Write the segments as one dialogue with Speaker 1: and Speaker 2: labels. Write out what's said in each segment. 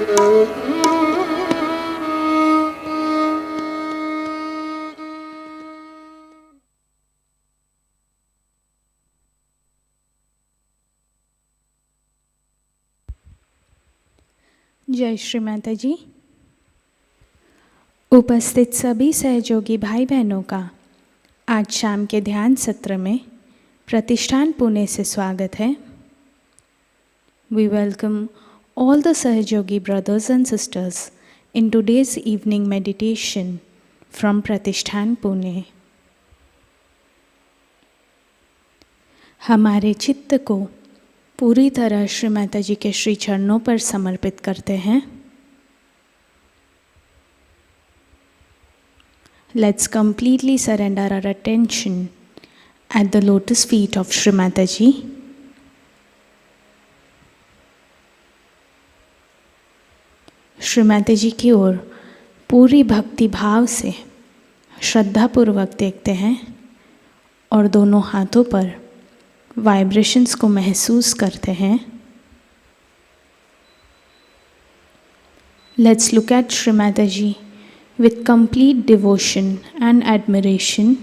Speaker 1: जय श्री माताजी। उपस्थित सभी सहयोगी भाई बहनों का आज शाम के ध्यान सत्र में प्रतिष्ठान पुणे से स्वागत है। We welcome all the Sahajayogi brothers and sisters in today's evening meditation from Pratishthan Pune. हमारे चित्त को पूरी तरह श्री माताजी के श्री चरणों पर समर्पित करते हैं। Let's completely surrender our attention at the lotus feet of Shri Mataji. Shri माताजी की ओर पूरी भक्ति भाव से श्रद्धापूर्वक देखते हैं और दोनों हाथों पर वाइब्रेशंस को महसूस करते हैं। Let's look at Shri Mataji with complete devotion and admiration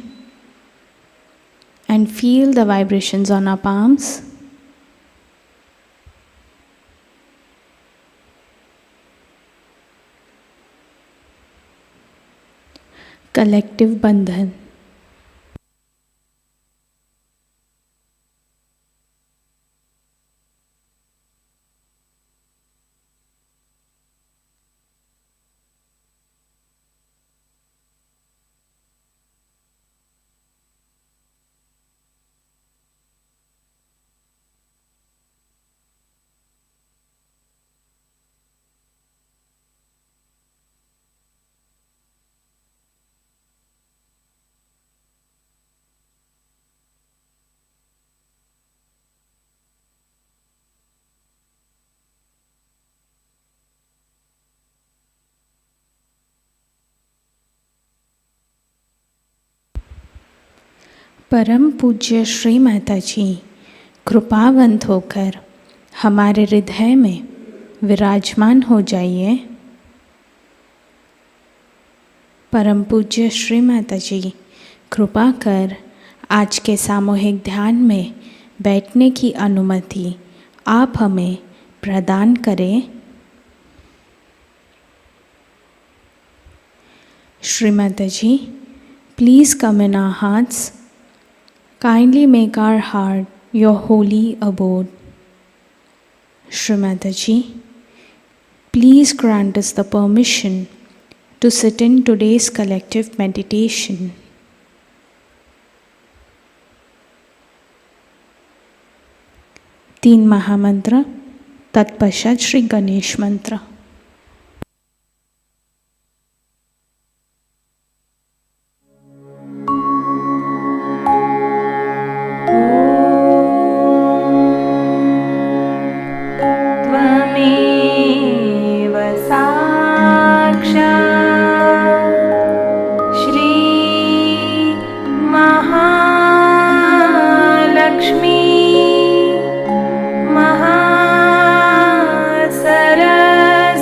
Speaker 1: and feel the vibrations on our palms. Collective bandhan. परम पूज्य श्री माताजी कृपावंत होकर हमारे हृदय में विराजमान हो जाइए। परम पूज्य श्री माताजी कृपा कर आज के सामूहिक ध्यान में बैठने की अनुमति आप हमें प्रदान करें। श्री माताजी, please come in our hearts. Kindly make our heart your holy abode. Shri Mataji, please grant us the permission to sit in today's collective meditation. तीन महामंत्र, तत्पश्चात श्री गणेश मंत्र।
Speaker 2: सरस्वती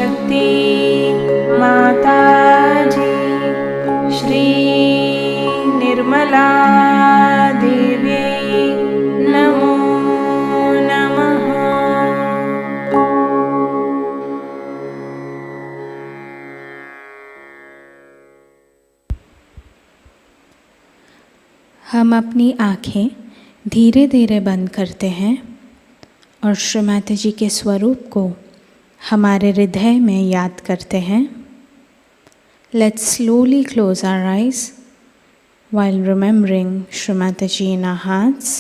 Speaker 1: शक्ति माताजी श्री निर्मला देव्यै नमो नमः। हम अपनी आँखें धीरे धीरे बंद करते हैं और श्री माताजी के स्वरूप को हमारे हृदय में याद करते हैं। Let's slowly close our eyes while remembering Shri Mataji in our hearts.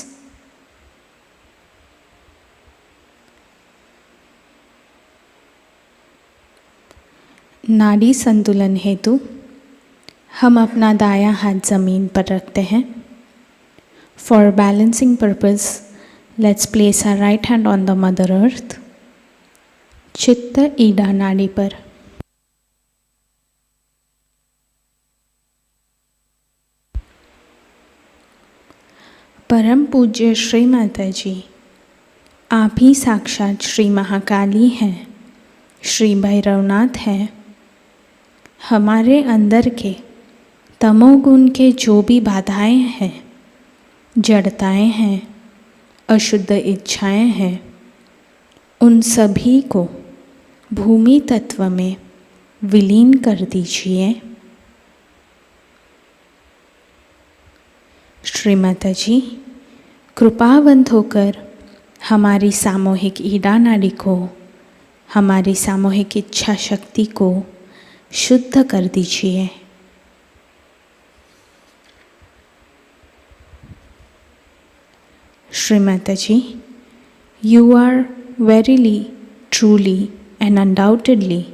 Speaker 1: नाड़ी संतुलन हेतु हम अपना दायां हाथ ज़मीन पर रखते हैं। For balancing purpose, let's place our right hand on the Mother Earth. चित्त ईडा नाड़ी पर। परम पूज्य श्री माताजी, आप ही साक्षात श्री महाकाली हैं, श्री भैरवनाथ हैं। हमारे अंदर के तमोगुण के जो भी बाधाएं हैं, जड़ताएं हैं, अशुद्ध इच्छाएं हैं, उन सभी को भूमि तत्व में विलीन कर दीजिए। श्री माताजी, कृपावंत होकर हमारी सामूहिक ईडा नाड़ी को, हमारी सामूहिक इच्छा शक्ति को शुद्ध कर दीजिए। Shri Mataji, you are verily, truly and undoubtedly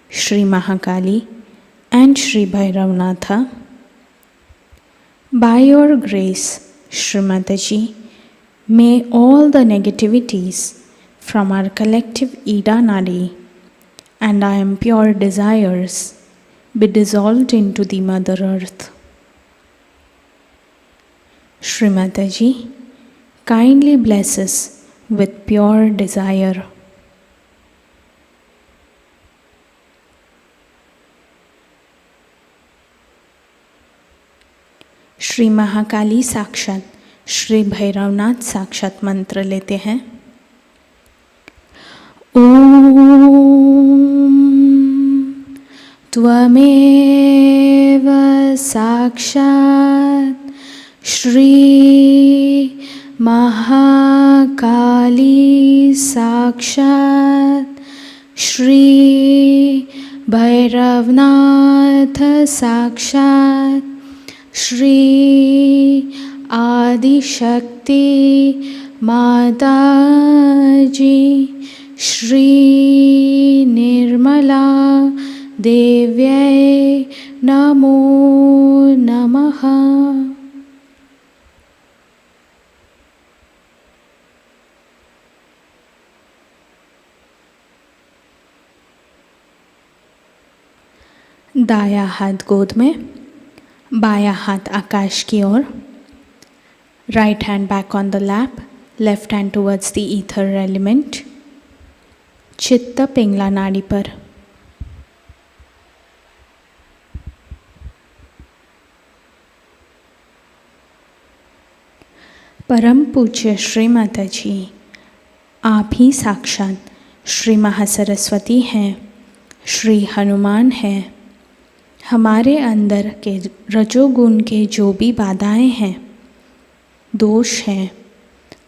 Speaker 1: Shri Mahakali and Shri Bhairavnatha. By your grace, Shri Mataji, may all the negativities from our collective Ida Nadi and our impure desires be dissolved into the Mother Earth. Shri Mataji, kindly bless us with pure desire. Shri Mahakali साक्षात श्री भैरवनाथ साक्षात मंत्र लेते हैं। ओम त्वमेव साक्षात श्री महाकाली साक्षात श्री भैरवनाथ साक्षात श्री आदिशक्ति माताजी श्री निर्मला देव्यै नमो नमः। दाया हाथ गोद में, बाया हाथ आकाश की ओर, right hand back on the lap, left hand towards the ether element. चित्त पिंगला नाड़ी पर। परम पूज्य श्री माताजी, आप ही साक्षात श्री महासरस्वती हैं, श्री हनुमान हैं। हमारे अंदर के रजोगुण के जो भी बाधाएं हैं, दोष हैं,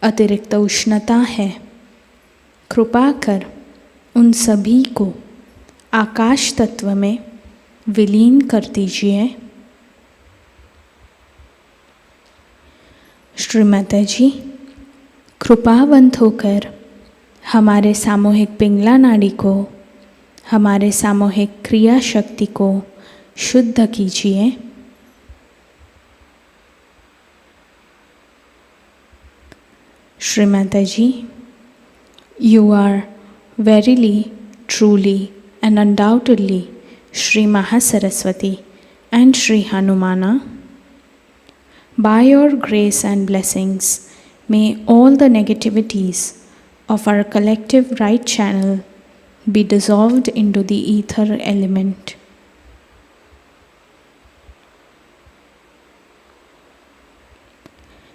Speaker 1: अतिरिक्त उष्णता है, कृपा कर उन सभी को आकाश तत्व में विलीन कर दीजिए। श्री माताजी, कृपावंत होकर हमारे सामूहिक पिंगला नाड़ी को, हमारे सामूहिक क्रिया शक्ति को शुद्ध कीजिए। श्री माताजी, you are verily, truly and undoubtedly Shri Mahasaraswati and Shri Hanumana. By your grace and blessings, may all the negativities of our collective right channel be dissolved into the ether element.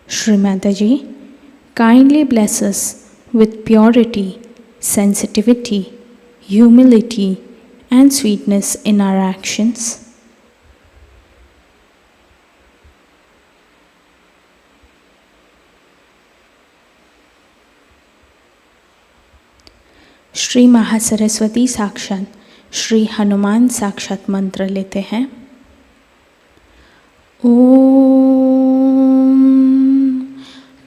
Speaker 1: Shri Mataji, kindly bless us with purity, sensitivity, humility, and sweetness in our actions. Shri Mahasaraswati साक्षात श्री हनुमान साक्षात मंत्र लेते हैं। ओम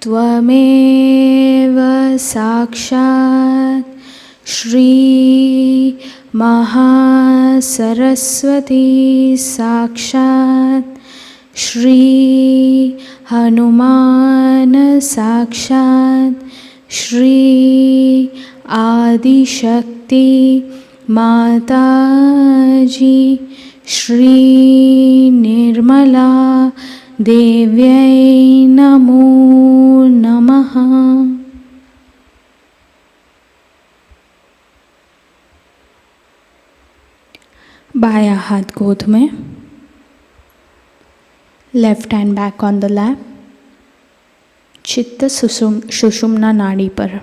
Speaker 1: त्वमेव साक्षात् श्री महासरस्वती साक्षात् श्री हनुमान साक्षात् श्री आदिशक्ति माताजी श्री निर्मला देव्यै नमो नमः। बायां हाथ गोद में, left hand back on the lap, चित्त सुषुम्ना नाड़ी पर।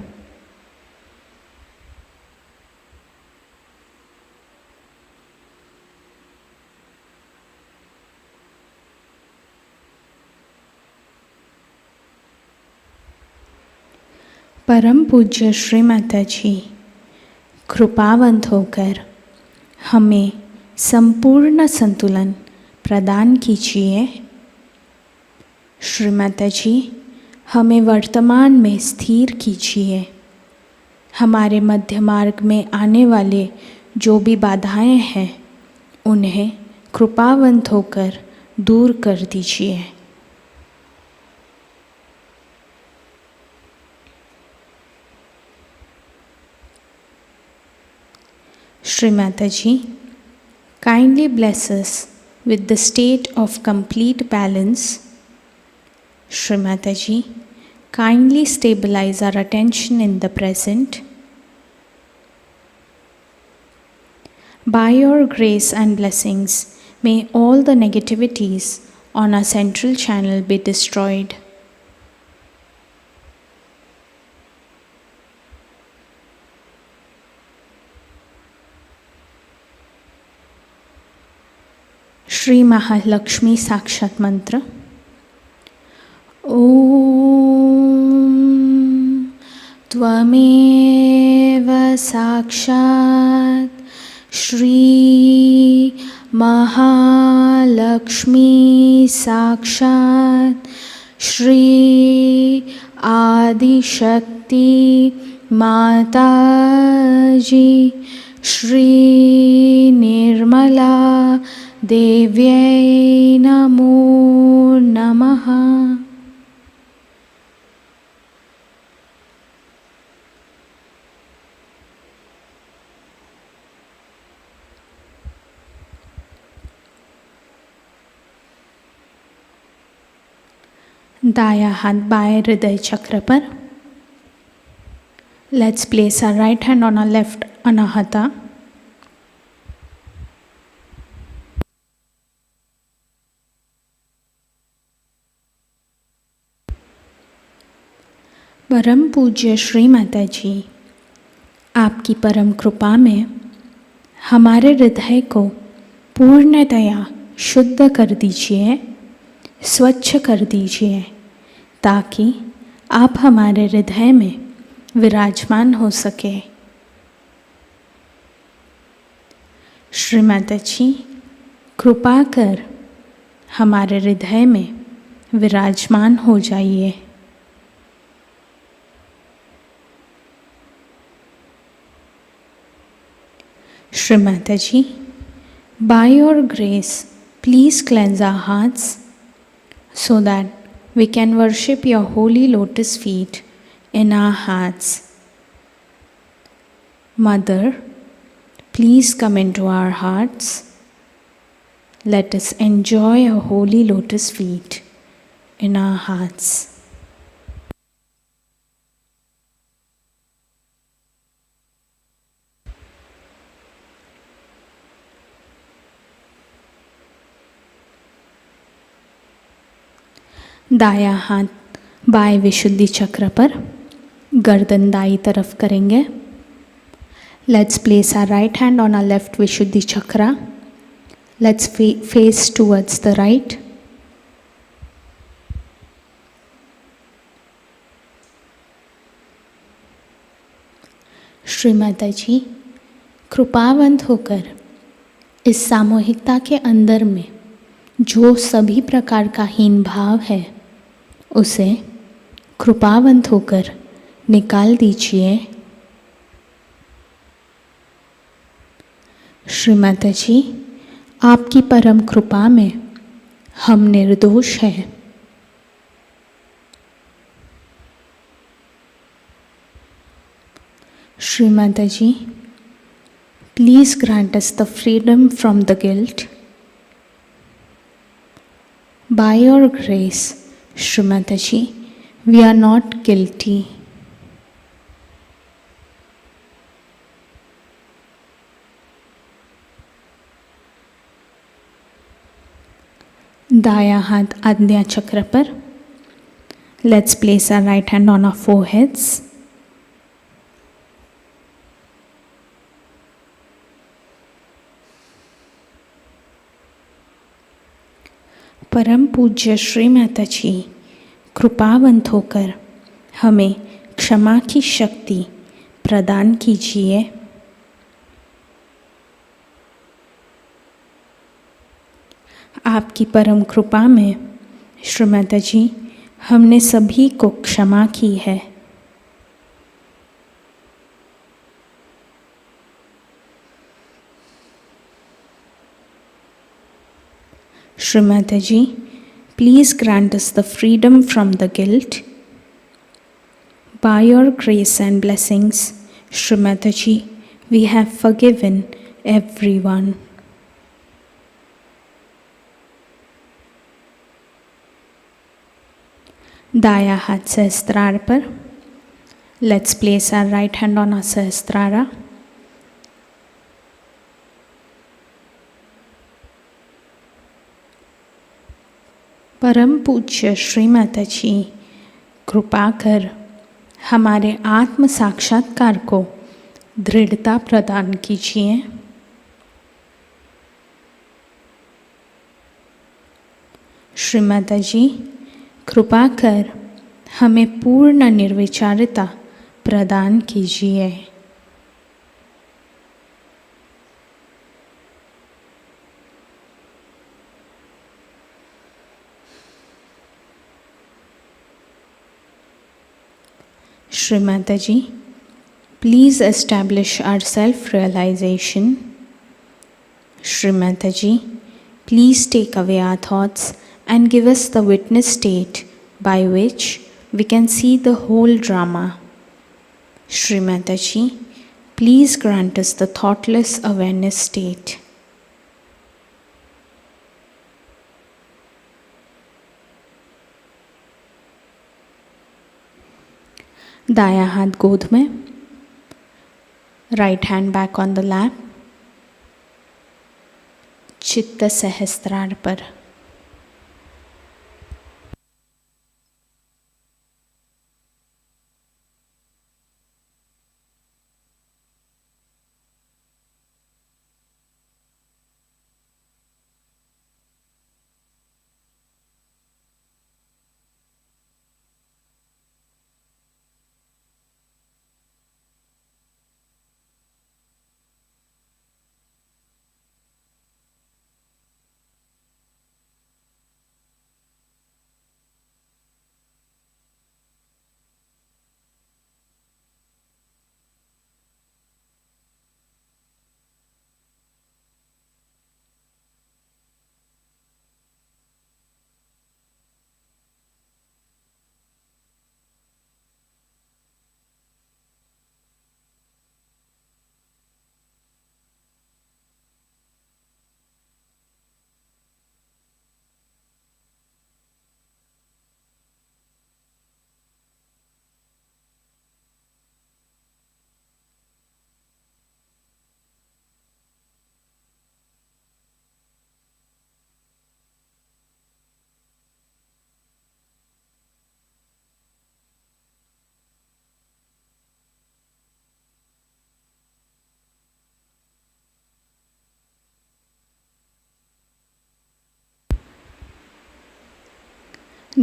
Speaker 1: परम पूज्य श्री माताजी, कृपावंत होकर हमें संपूर्ण संतुलन प्रदान कीजिए। श्री माताजी, हमें वर्तमान में स्थिर कीजिए। हमारे मध्य मार्ग में आने वाले जो भी बाधाएं हैं उन्हें कृपावंत होकर दूर कर दीजिए। Shri Mataji, kindly bless us with the state of complete balance. Shri Mataji, kindly stabilize our attention in the present. By your grace and blessings, may all the negativities on our central channel be destroyed. Shri Mahalakshmi साक्षात मंत्र। ओम त्वमेव साक्षात् श्री महालक्ष्मी साक्षात् श्री आदिशक्ति माताजी श्री निर्मला देव्यै नमो नमः। दायां हाथ बाएं हृदय चक्र पर। Let's place our right hand on our left anahata. परम पूज्य श्री माताजी, आपकी परम कृपा में हमारे हृदय को पूर्णतया शुद्ध कर दीजिए, स्वच्छ कर दीजिए, ताकि आप हमारे हृदय में विराजमान हो सके। श्री माताजी, कृपा कर हमारे हृदय में विराजमान हो जाइए। Shri Mataji, by your grace, please cleanse our hearts so that we can worship your holy lotus feet in our hearts. Mother, please come into our hearts. Let us enjoy your holy lotus feet in our hearts. दायां हाथ बाएं विशुद्धि चक्र पर, गर्दन दाई तरफ करेंगे। Let's place our right hand on our left Vishuddhi chakra. Let's face towards the right. Shri Mataji, कृपावंत होकर इस सामूहिकता के अंदर में जो सभी प्रकार का हीन भाव है उसे कृपावंत होकर निकाल दीजिए। श्री माताजी, आपकी परम कृपा में हम निर्दोष हैं। श्री माताजी, please grant us the freedom from the guilt. By your grace, Shri Mataji, we are not guilty. दायां हाथ आज्ञा चक्र पर। Let's place our right hand on our foreheads. परम पूज्य श्री माताजी, कृपावंत होकर हमें क्षमा की शक्ति प्रदान कीजिए। आपकी परम कृपा में श्री माताजी, हमने सभी को क्षमा की है। Shri Mataji, please grant us the freedom from the guilt. By your grace and blessings, Shri Mataji, we have forgiven everyone. दायां हाथ सहस्त्रार पर। Let's place our right hand on our सहस्त्रारा। परम पूज्य श्री माताजी, कृपा कर हमारे आत्म साक्षात्कार को दृढ़ता प्रदान कीजिए। श्री माताजी, कृपा कर हमें पूर्ण निर्विचारता प्रदान कीजिए। Shri Mataji, please establish our self-realization. Shri Mataji, please take away our thoughts and give us the witness state by which we can see the whole drama. Shri Mataji, please grant us the thoughtless awareness state. दायां हाथ गोद में, right hand back on the lap, चित्त सहस्त्रार पर।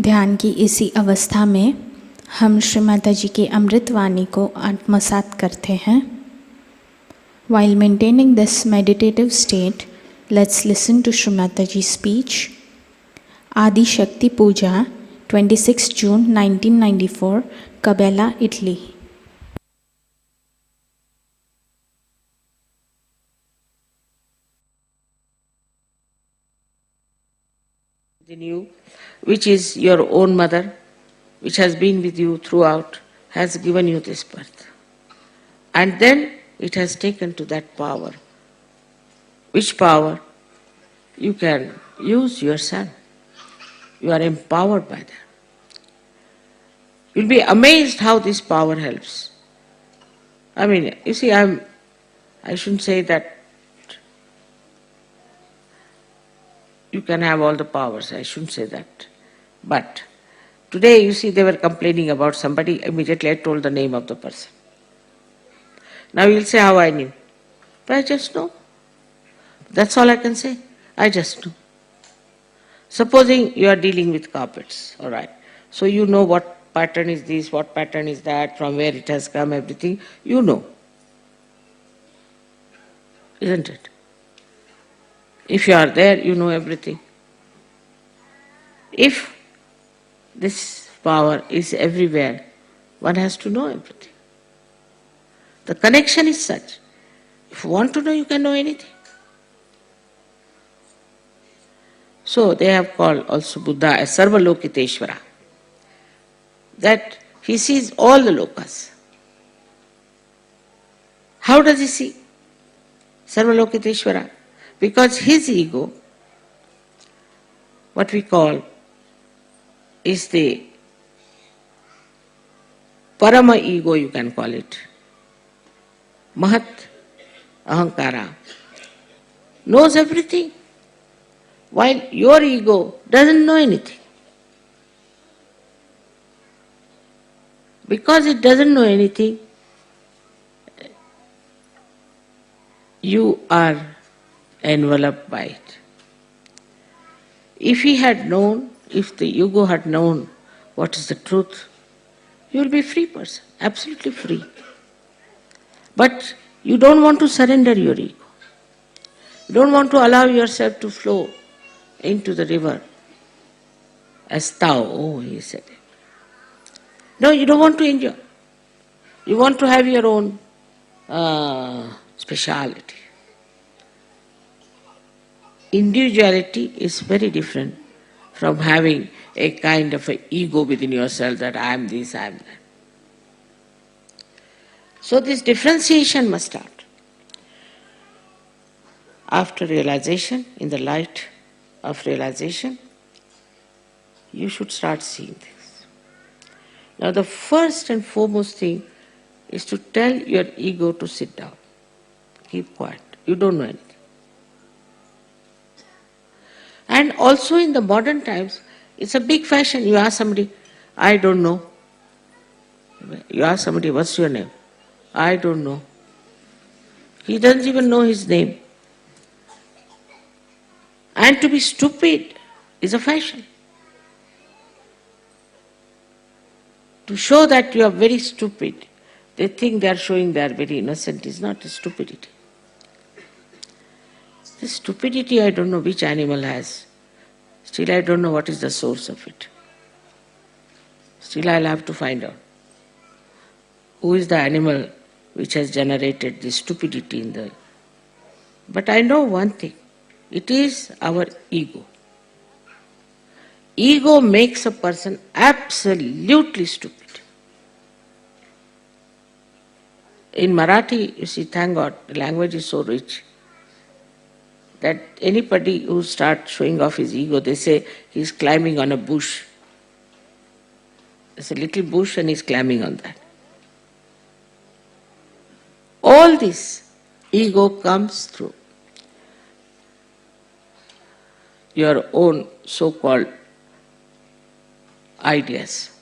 Speaker 1: ध्यान की इसी अवस्था में हम श्री माताजी की अमृत वाणी को आत्मसात करते हैं. While maintaining this meditative state, let's listen to Shri Mataji's speech. Adi Shakti Puja, 26 June 1994, Cabella, Italy.
Speaker 2: In you, which is your own mother, which has been with you throughout, has given you this birth. And then it has taken to that power, which power you can use yourself. You are empowered by that. You'll be amazed how this power helps. I mean, you see, I shouldn't say that you can have all the powers, I shouldn't say that. But today, you see, they were complaining about somebody, immediately I told the name of the person. Now you'll say how I knew. But I just know. That's all I can say. I just know. Supposing you are dealing with carpets, all right. So you know what pattern is this, what pattern is that, from where it has come, everything. You know. Isn't it? If you are there, you know everything. If this power is everywhere, one has to know everything. The connection is such. If you want to know, you can know anything. So they have called also Buddha as Sarvalokiteshvara. That he sees all the lokas. How does he see? Sarvalokiteshvara. Because his ego, what we call, is the Parama ego, you can call it. Mahat Ahankara. Knows everything. While your ego doesn't know anything. Because it doesn't know anything, you are enveloped by it. If he had known, if the ego had known what is the truth, you will be a free person, absolutely free. But you don't want to surrender your ego. You don't want to allow yourself to flow into the river as thou, oh, he said it. No, you don't want to enjoy. You want to have your own speciality. Individuality is very different from having a kind of an ego within yourself that I am this, I am that. So this differentiation must start. After realization, in the light of realization, you should start seeing this. Now the first and foremost thing is to tell your ego to sit down. Keep quiet. You don't know anything. And also in the modern times, it's a big fashion. You ask somebody, I don't know. You ask somebody, what's your name? I don't know. He doesn't even know his name. And to be stupid is a fashion. To show that you are very stupid, they think they are showing they are very innocent, is not a stupidity. This stupidity, I don't know which animal has. Still I don't know what is the source of it. Still I'll have to find out. Who is the animal which has generated this stupidity in the... But I know one thing. It is our ego. Ego makes a person absolutely stupid. In Marathi, you see, thank God, the language is so rich that anybody who starts showing off his ego, they say he's climbing on a bush. There's a little bush and he's climbing on that. All this ego comes through your own so-called ideas,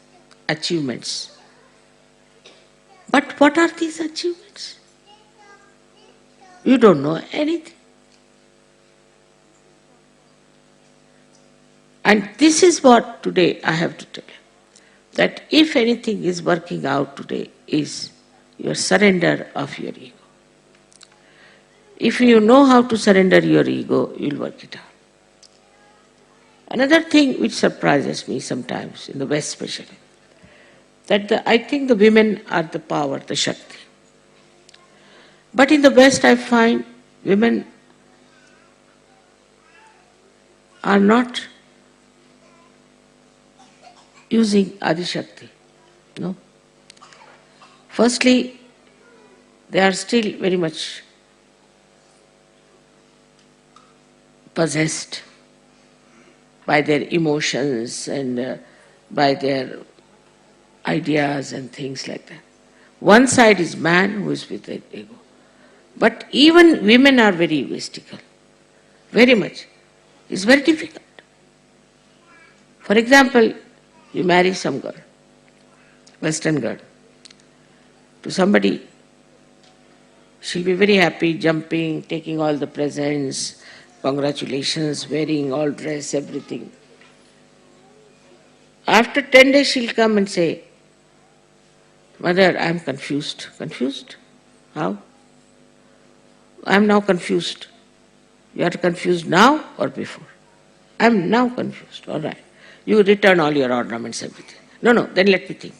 Speaker 2: achievements. But what are these achievements? You don't know anything. And this is what today I have to tell you. That if anything is working out today is your surrender of your ego. If you know how to surrender your ego, you'll work it out. Another thing which surprises me sometimes, in the West especially, that I think the women are the power, the Shakti. But in the West I find women are not using Adi Shakti. No. Firstly, they are still very much possessed by their emotions and by their ideas and things like that. One side is man who is with their ego. But even women are very egoistical. Very much. It's very difficult. For example, you marry some girl, Western girl, to somebody, she'll be very happy, jumping, taking all the presents, congratulations, wearing all dress, everything. After 10 days she'll come and say, Mother, I'm confused. Confused? How? I'm now confused. You are confused now or before? I'm now confused. All right. You return all your ornaments, everything. No, then let me think.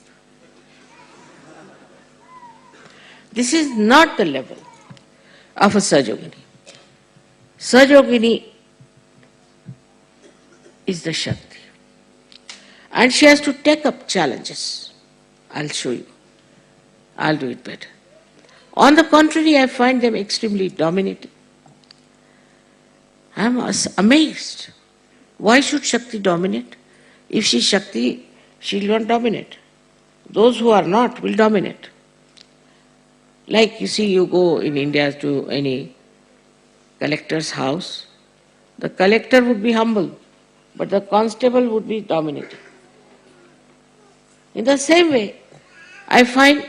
Speaker 2: This is not the level of a Sahajogini. Sahajogini is the Shakti. And she has to take up challenges. I'll show you. I'll do it better. On the contrary, I find them extremely dominating. I'm amazed. Why should Shakti dominate? If she's Shakti, she'll not dominate. Those who are not will dominate. Like you see, you go in India to any collector's house, the collector would be humble, but the constable would be dominating. In the same way, I find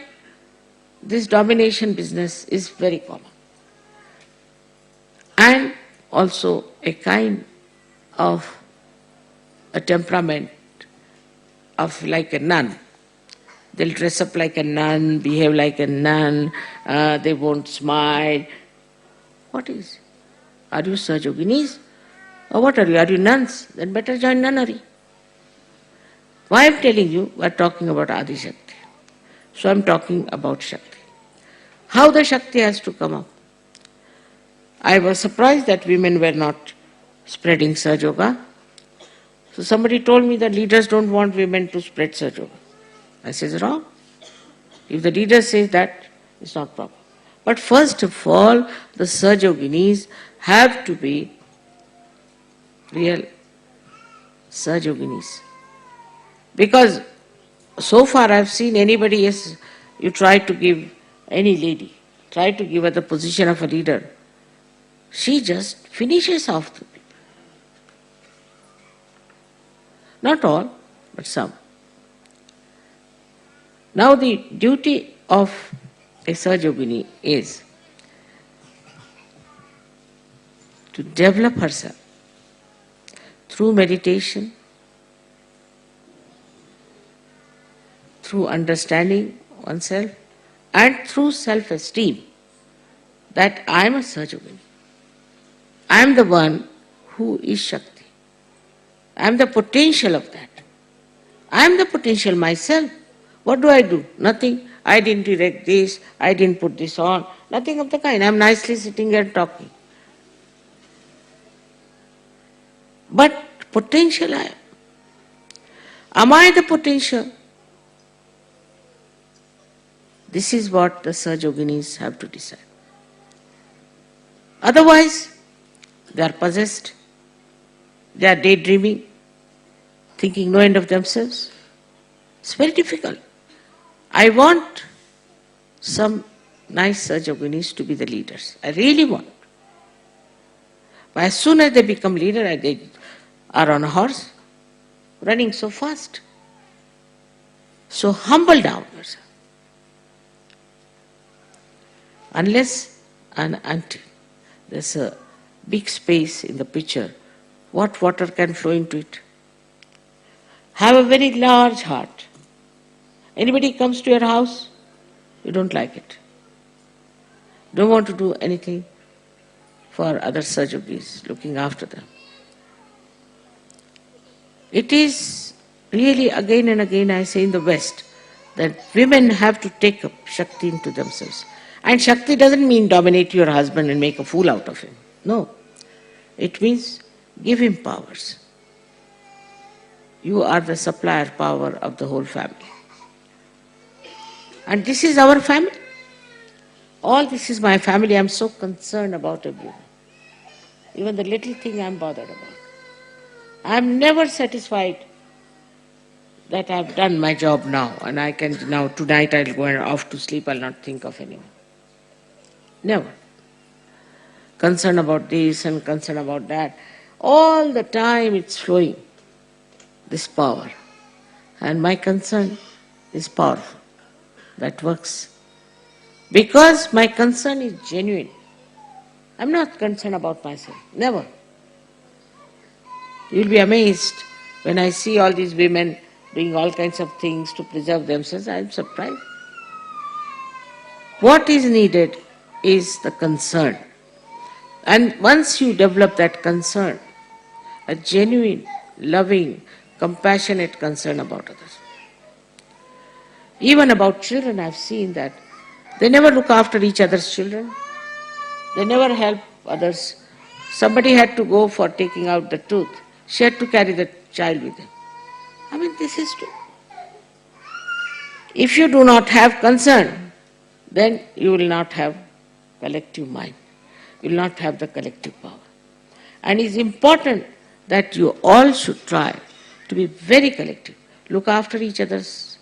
Speaker 2: this domination business is very common. And also a kind of a temperament of like a nun. They'll dress up like a nun, behave like a nun, they won't smile. What is? Are you Sahajoginis? Or what are you? Are you nuns? Then better join nunnery. Why I'm telling you, we're talking about Adi Shakti. So I'm talking about Shakti. How the Shakti has to come up. I was surprised that women were not spreading Sahajayoga. So somebody told me that leaders don't want women to spread Sahajayoga. I said, wrong. If the leader says that, it's not proper. But first of all, the Sahajoginis have to be real Sahajoginis. Because so far I've seen anybody else, you try to give any lady, try to give her the position of a leader, she just finishes off the people. Not all, but some. Now the duty of a Sahajogini is to develop herself through meditation, through understanding oneself, and through self-esteem that I am a Sahajogini. I am the one who is Shakti. I am the potential of that. I am the potential myself. What do? Nothing. I didn't erect this, I didn't put this on, nothing of the kind. I am nicely sitting here talking. But potential I am. Am I the potential? This is what the Sahajoginis have to decide. Otherwise, they are possessed, they are daydreaming, thinking no end of themselves. It's very difficult. I want some nice Sahajoginis to be the leaders. I really want. But as soon as they become leader, they are on a horse, running so fast. So humble down yourself. Unless and until there's a big space in the pitcher, what water can flow into it? Have a very large heart. Anybody comes to your house, you don't like it. Don't want to do anything for other Sahajogis, looking after them. It is really again and again I say in the West that women have to take up Shakti into themselves. And Shakti doesn't mean dominate your husband and make a fool out of him. No. It means give him powers. You are the supplier power of the whole family. And this is our family. All this is my family. I'm so concerned about everyone. Even the little thing I'm bothered about. I'm never satisfied that I've done my job now and I can now, tonight I'll go off to sleep, I'll not think of anyone. Never. Concern about this and concern about that. All the time it's flowing, this power. And my concern is powerful. That works. Because my concern is genuine. I'm not concerned about myself. Never. You'll be amazed when I see all these women doing all kinds of things to preserve themselves. I'm surprised. What is needed is the concern. And once you develop that concern, a genuine, loving, compassionate concern about others. Even about children, I've seen that they never look after each other's children. They never help others. Somebody had to go for taking out the tooth. She had to carry the child with her. I mean, this is true. If you do not have concern, then you will not have collective mind. You will not have the collective power. And it's important that you all should try to be very collective. Look after each other's.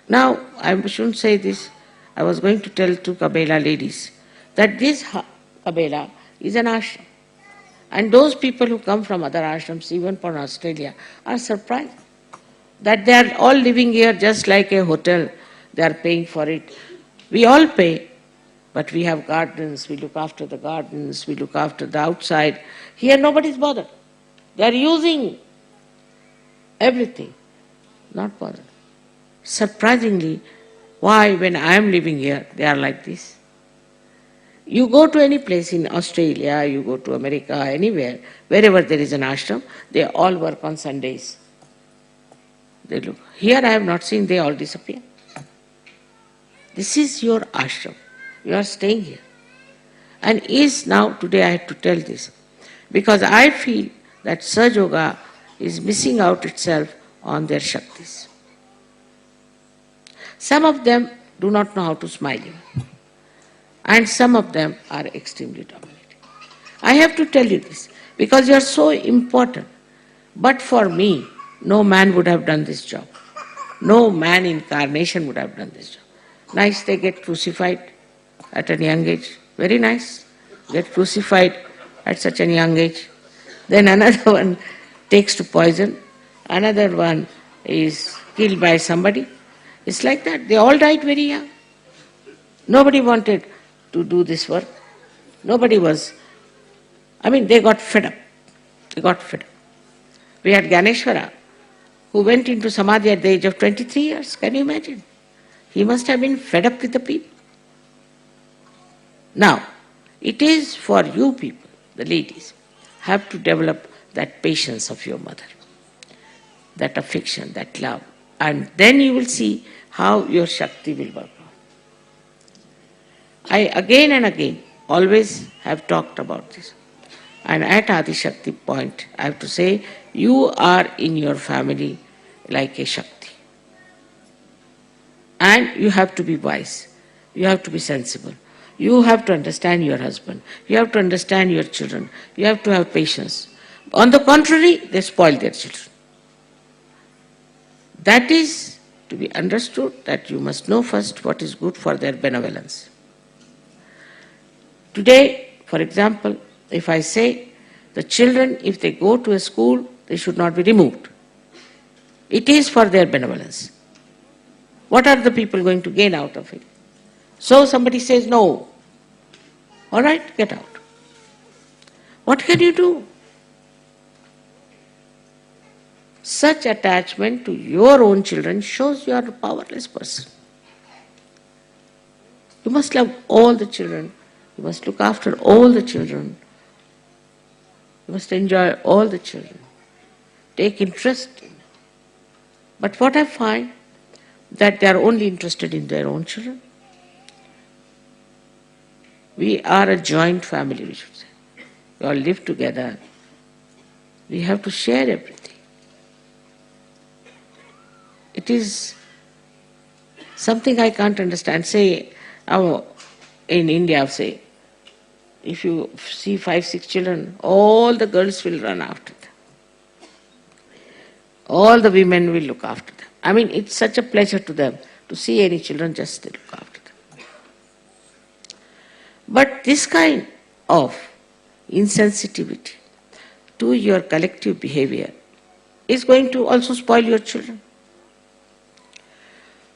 Speaker 2: Now, I shouldn't say this. I was going to tell two Cabella ladies that this Cabella is an ashram. And those people who come from other ashrams, even from Australia, are surprised that they are all living here just like a hotel. They are paying for it. We all pay, but we have gardens, we look after the gardens, we look after the outside. Here nobody is bothered. They are using everything, not bothered. Surprisingly, why when I am living here, they are like this? You go to any place in Australia, you go to America, anywhere, wherever there is an ashram, they all work on Sundays. They look. Here I have not seen, they all disappear. This is your ashram. You are staying here. And is now, today I had to tell this, because I feel that Sahajayoga is missing out itself on their Shaktis. Some of them do not know how to smile even. And some of them are extremely dominating. I have to tell you this, because you are so important. But for me, no man would have done this job. No man incarnation would have done this job. Nice, they get crucified at a young age. Very nice. Get crucified at such a young age. Then another one takes to poison. Another one is killed by somebody. It's like that. They all died very young. Nobody wanted to do this work. Nobody was. They got fed up. They got fed up. We had Ganeshwara, who went into Samadhi at the age of 23 years. Can you imagine? He must have been fed up with the people. Now, it is for you people, the ladies, have to develop that patience of your mother, that affection, that love, and then you will see how your Shakti will work. I again and again always have talked about this. And at Adi Shakti point, I have to say, you are in your family like a Shakti. And you have to be wise. You have to be sensible. You have to understand your husband. You have to understand your children. You have to have patience. On the contrary, they spoil their children. That is to be understood, that you must know first what is good for their benevolence. Today, for example, if I say the children, if they go to a school, they should not be removed. It is for their benevolence. What are the people going to gain out of it? So somebody says no. All right, get out. What can you do? Such attachment to your own children shows you are a powerless person. You must love all the children. You must look after all the children. You must enjoy all the children. Take interest in them. But what I find, that they are only interested in their own children. We are a joint family, we should say. We all live together. We have to share everything. It is something I can't understand. Say, in India, say, if you see 5, 6 children, all the girls will run after them. All the women will look after them. I mean, it's such a pleasure to them to see any children, just they look after them. But this kind of insensitivity to your collective behavior is going to also spoil your children.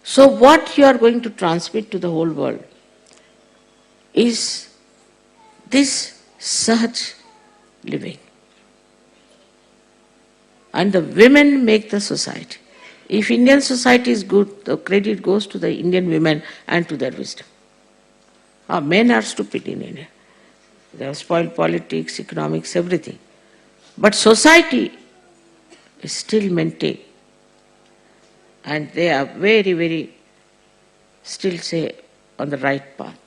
Speaker 2: So what you are going to transmit to the whole world is this Sahaja living. And the women make the society. If Indian society is good, the credit goes to the Indian women and to their wisdom. Our men are stupid in India. They have spoiled politics, economics, everything. But society is still maintained. And they are very, very, still say, on the right path.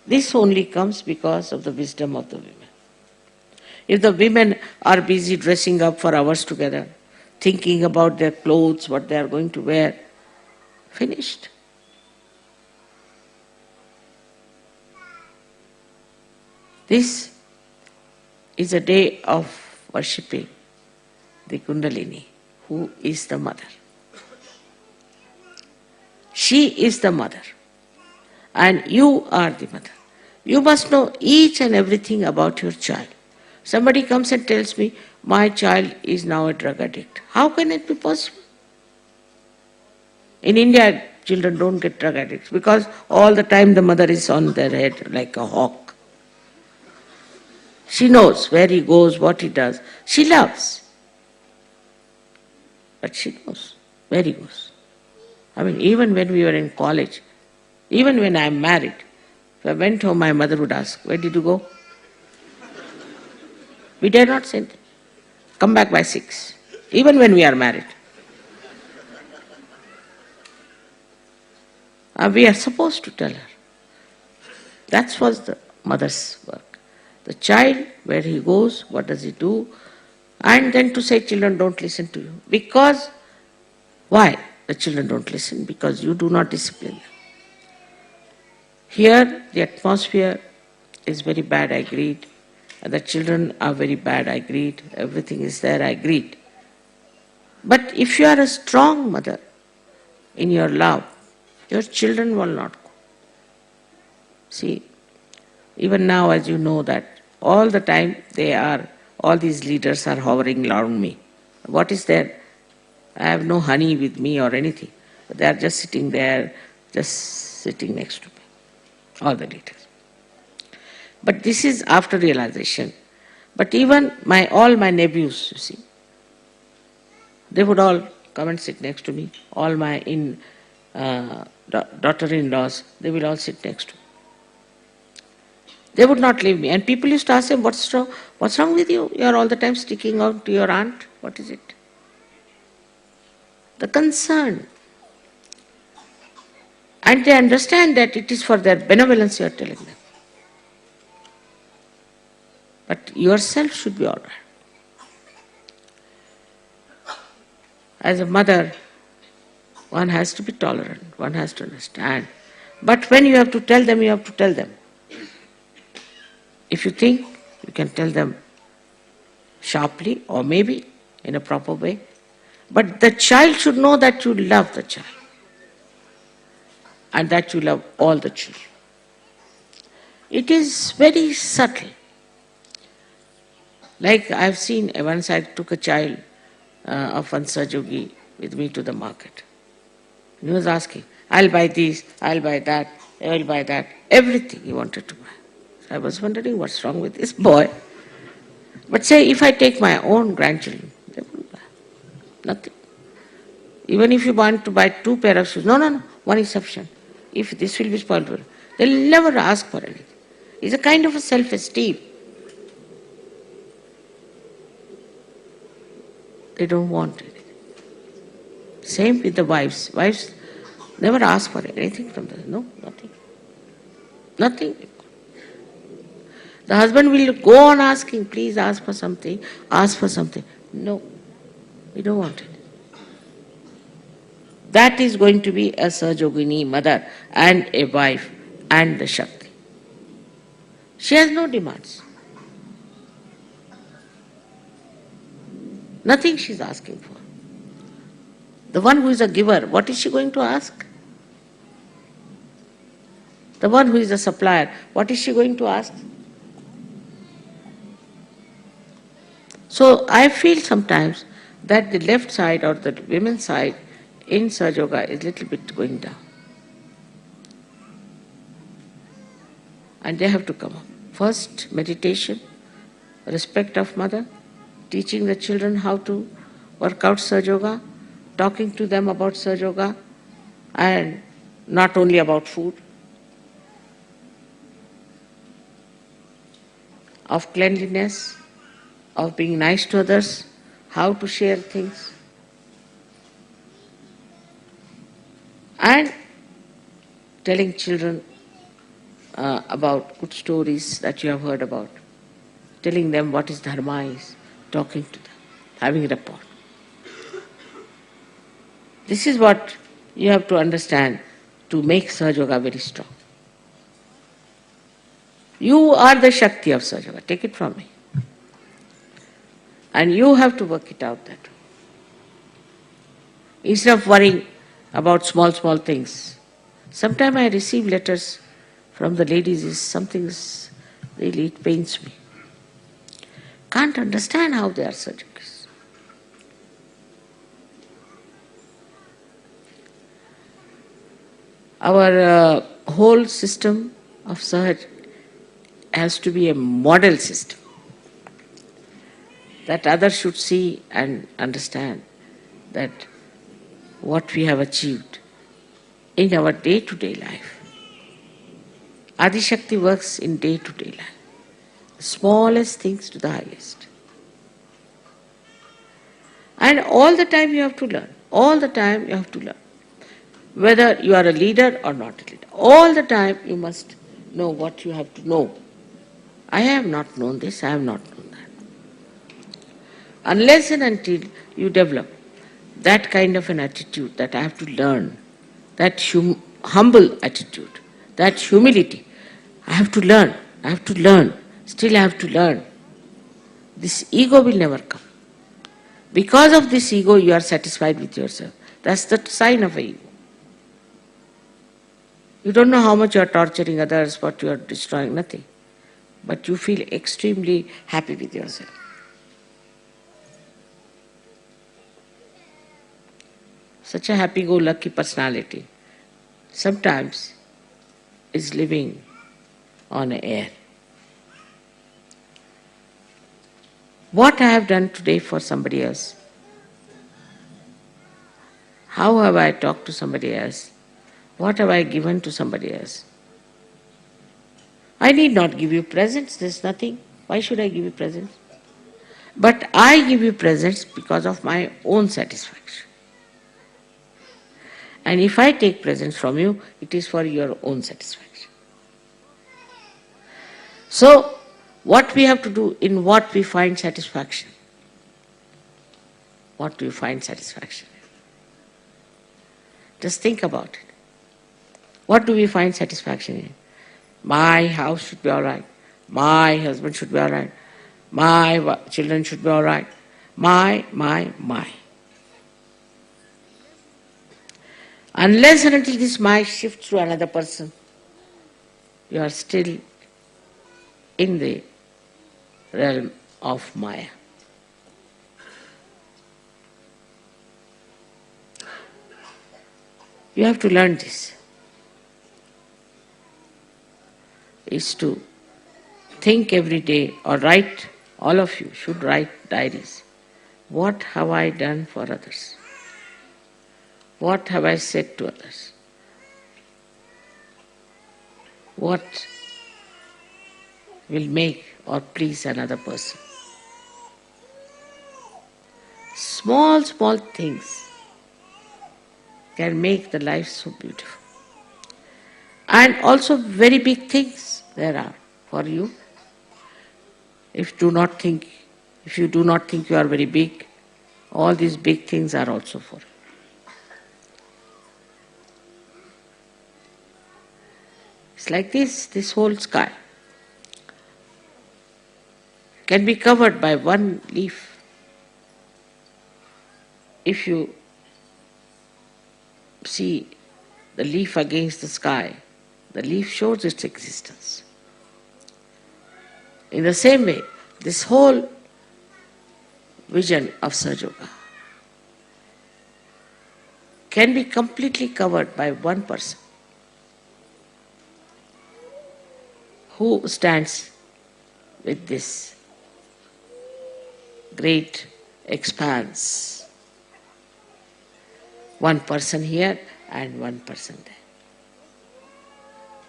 Speaker 2: This only comes because of the wisdom of the women. If the women are busy dressing up for hours together, thinking about their clothes, what they are going to wear, finished. This is a day of worshipping the Kundalini, who is the mother. She is the mother, and you are the mother. You must know each and everything about your child. Somebody comes and tells me, my child is now a drug addict. How can it be possible? In India, children don't get drug addicts because all the time the mother is on their head like a hawk. She knows where he goes, what he does. She loves. But she knows where he goes. I mean, even when we were in college, even when I am married, if I went home, my mother would ask, where did you go? We dare not say anything. Come back by 6, even when we are married. We are supposed to tell her. That was the mother's work. The child, where he goes, what does he do, and then to say, children don't listen to you. Because, why the children don't listen? Because you do not discipline them. Here, the atmosphere is very bad, I agreed. The children are very bad, I agreed. Everything is there, I agreed. But if you are a strong mother in your love, your children will not go. See, even now, as you know that all the time all these leaders are hovering around me. What is there? I have no honey with me or anything. But they are just sitting there, just sitting next to me. All the leaders. But this is after realization. But even all my nephews, you see, they would all come and sit next to me. All my daughter-in-laws, they will all sit next to me. They would not leave me. And people used to ask them, what's wrong? What's wrong with you? You are all the time sticking out to your aunt. What is it? The concern. And they understand that it is for their benevolence you are telling them. But yourself should be all right. As a mother, one has to be tolerant, one has to understand. But when you have to tell them, you have to tell them. If you think, you can tell them sharply or maybe in a proper way. But the child should know that you love the child and that you love all the children. It is very subtle. Like I've seen, once I took a child of one Sahajayogi with me to the market. He was asking, I'll buy this, I'll buy that, I'll buy that, everything he wanted to buy. So I was wondering what's wrong with this boy. But say, if I take my own grandchildren, they wouldn't buy. Nothing. Even if you want to buy 2 pair of shoes, no, one is sufficient. If this will be spoiled, they'll never ask for anything. It's a kind of a self-esteem. They don't want anything. Same with the wives. Wives never ask for anything from them. No, nothing. Nothing. The husband will go on asking, please ask for something, ask for something. No, we don't want it. That is going to be a Sahajogini mother and a wife and the Shakti. She has no demands. Nothing she is asking for. The one who is a giver, what is she going to ask? The one who is a supplier, what is she going to ask? So I feel sometimes that the left side or the women's side in Sahajayoga is a little bit going down. And they have to come up. First, meditation, respect of mother, teaching the children how to work out Sahajayoga, talking to them about Sahajayoga, and not only about food, of cleanliness, of being nice to others, how to share things, and telling children about good stories that you have heard about, telling them what is dharma is, talking to them, having rapport. This is what you have to understand to make Sahajayoga very strong. You are the Shakti of Sahajayoga, take it from me. And you have to work it out that way. Instead of worrying about small things. Sometimes I receive letters from the ladies, something really, it pains me. Can't understand how they are such. Our whole system of Sahaj has to be a model system that others should see and understand that what we have achieved in our day-to-day life. Adi Shakti works in day-to-day life. The smallest things to the highest. And all the time you have to learn. All the time you have to learn. Whether you are a leader or not a leader. All the time you must know what you have to know. I have not known this, I have not known that. Unless and until you develop that kind of an attitude that I have to learn, that humble attitude, that humility, I have to learn, still I have to learn. This ego will never come. Because of this ego you are satisfied with yourself. That's the sign of an ego. You don't know how much you are torturing others, what you are destroying, nothing. But you feel extremely happy with yourself. Such a happy-go-lucky personality sometimes is living on air. What I have done today for somebody else? How have I talked to somebody else? What have I given to somebody else? I need not give you presents, there's nothing. Why should I give you presents? But I give you presents because of my own satisfaction. And if I take presents from you, it is for your own satisfaction. So, what we have to do, in what we find satisfaction? What do you find satisfaction in? Just think about it. What do we find satisfaction in? My house should be all right. My husband should be all right. My children should be all right. My. Unless and until this my shifts to another person, you are still in the realm of Maya. You have to learn this. Is to think every day or write, all of you should write diaries. What have I done for others? What have I said to others? What will make or please another person? Small, small things can make the life so beautiful. And also very big things there are for you. If you do not think you are very big, all these big things are also for you. It's like this whole sky can be covered by one leaf. If you see the leaf against the sky, the leaf shows its existence. In the same way, this whole vision of Sahajayoga can be completely covered by one person who stands with this great expanse. One person here and one person there.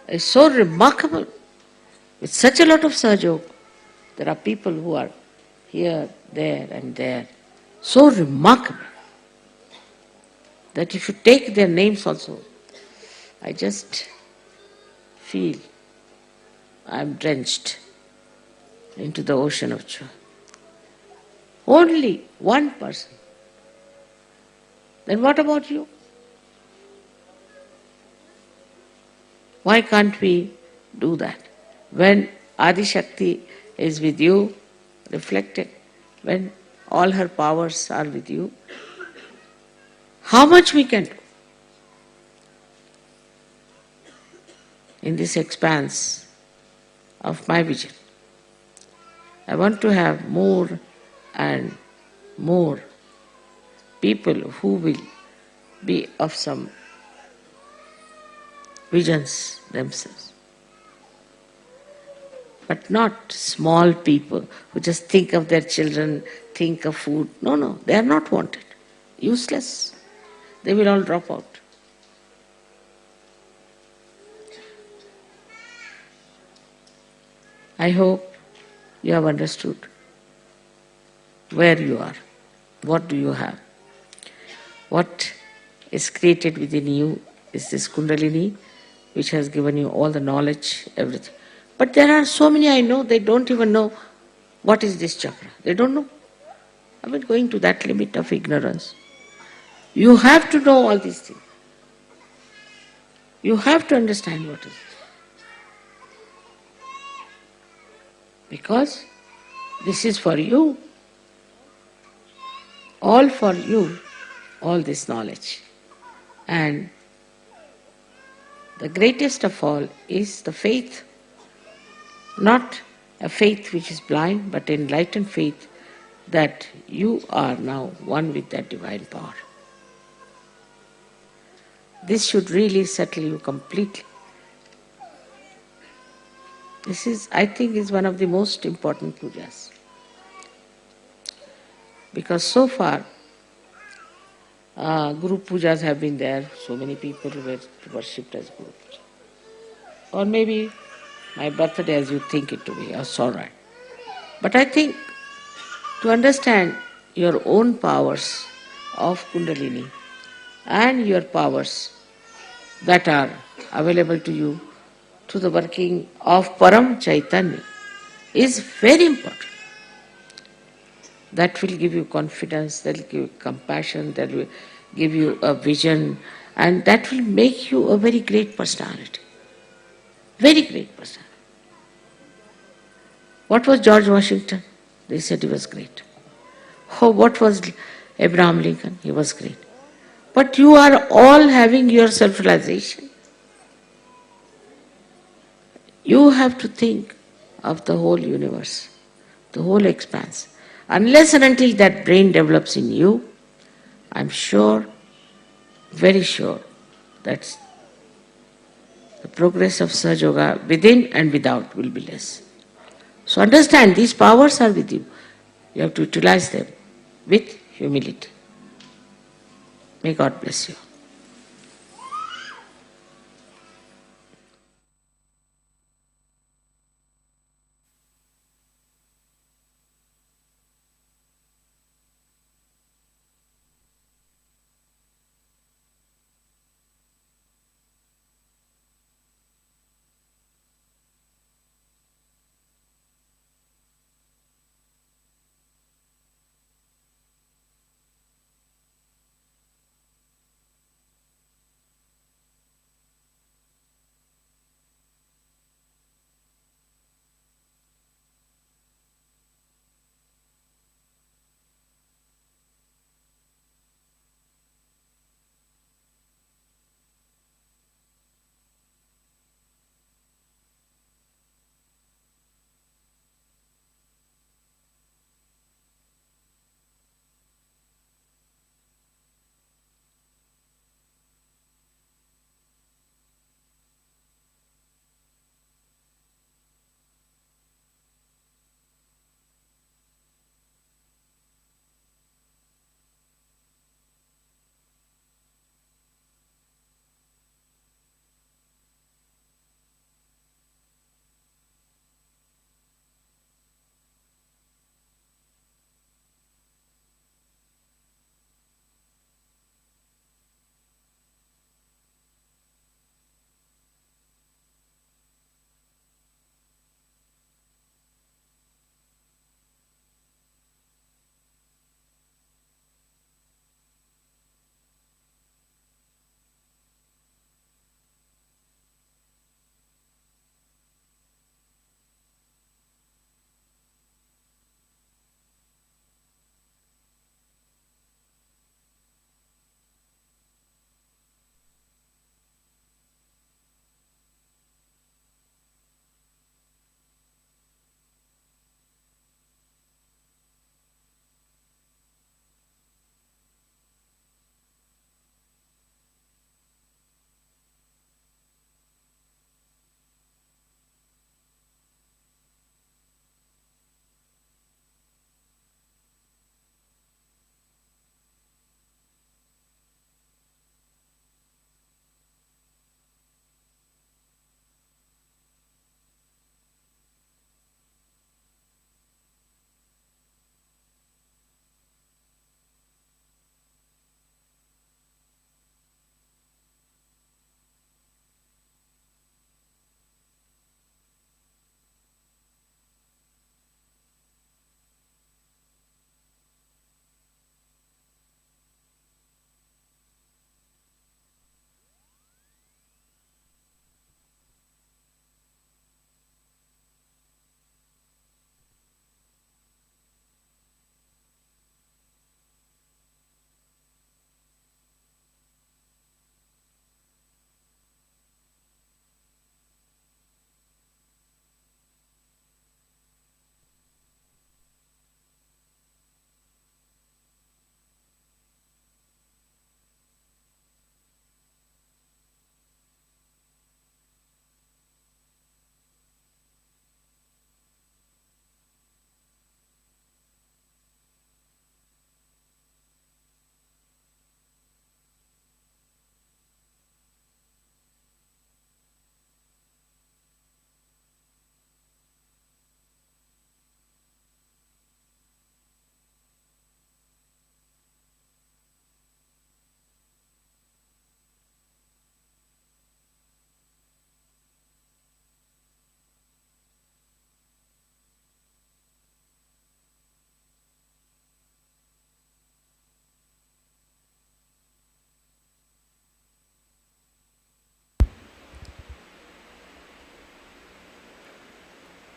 Speaker 2: It's so remarkable. With such a lot of Sahajayoga, there are people who are here, there and there. So remarkable that if you take their names also, I just feel I'm drenched into the ocean of joy. Only one person. Then what about you? Why can't we do that? When Adi Shakti is with you, reflected, when all her powers are with you, how much we can do in this expanse of my vision. I want to have more and more people who will be of some visions themselves. But not small people who just think of their children, think of food. No, they are not wanted. Useless. They will all drop out. I hope you have understood where you are, what do you have. What is created within you is this Kundalini, which has given you all the knowledge, everything. But there are so many I know, they don't even know what is this chakra. They don't know. I mean, going to that limit of ignorance. You have to know all these things. You have to understand what is it. Because this is for you. All for you, all this knowledge. And the greatest of all is the faith. Not a faith which is blind, but enlightened faith that you are now one with that divine power. This should really settle you completely. This is, I think, is one of the most important pujas. Because so far, Guru Pujas have been there, so many people were worshipped as Guru Puja. Or maybe my birthday as you think it to be, that's all right. But I think to understand your own powers of Kundalini and your powers that are available to you through the working of Param Chaitanya is very important. That will give you confidence, that will give you compassion, that will give you a vision, and that will make you a very great personality. Very great personality. What was George Washington? They said he was great. Oh, what was Abraham Lincoln? He was great. But you are all having your self-realization. You have to think of the whole universe, the whole expanse. Unless and until that brain develops in you, I'm sure, very sure, that the progress of Sahajayoga within and without will be less. So understand, these powers are with you. You have to utilize them. with humility. May God bless you.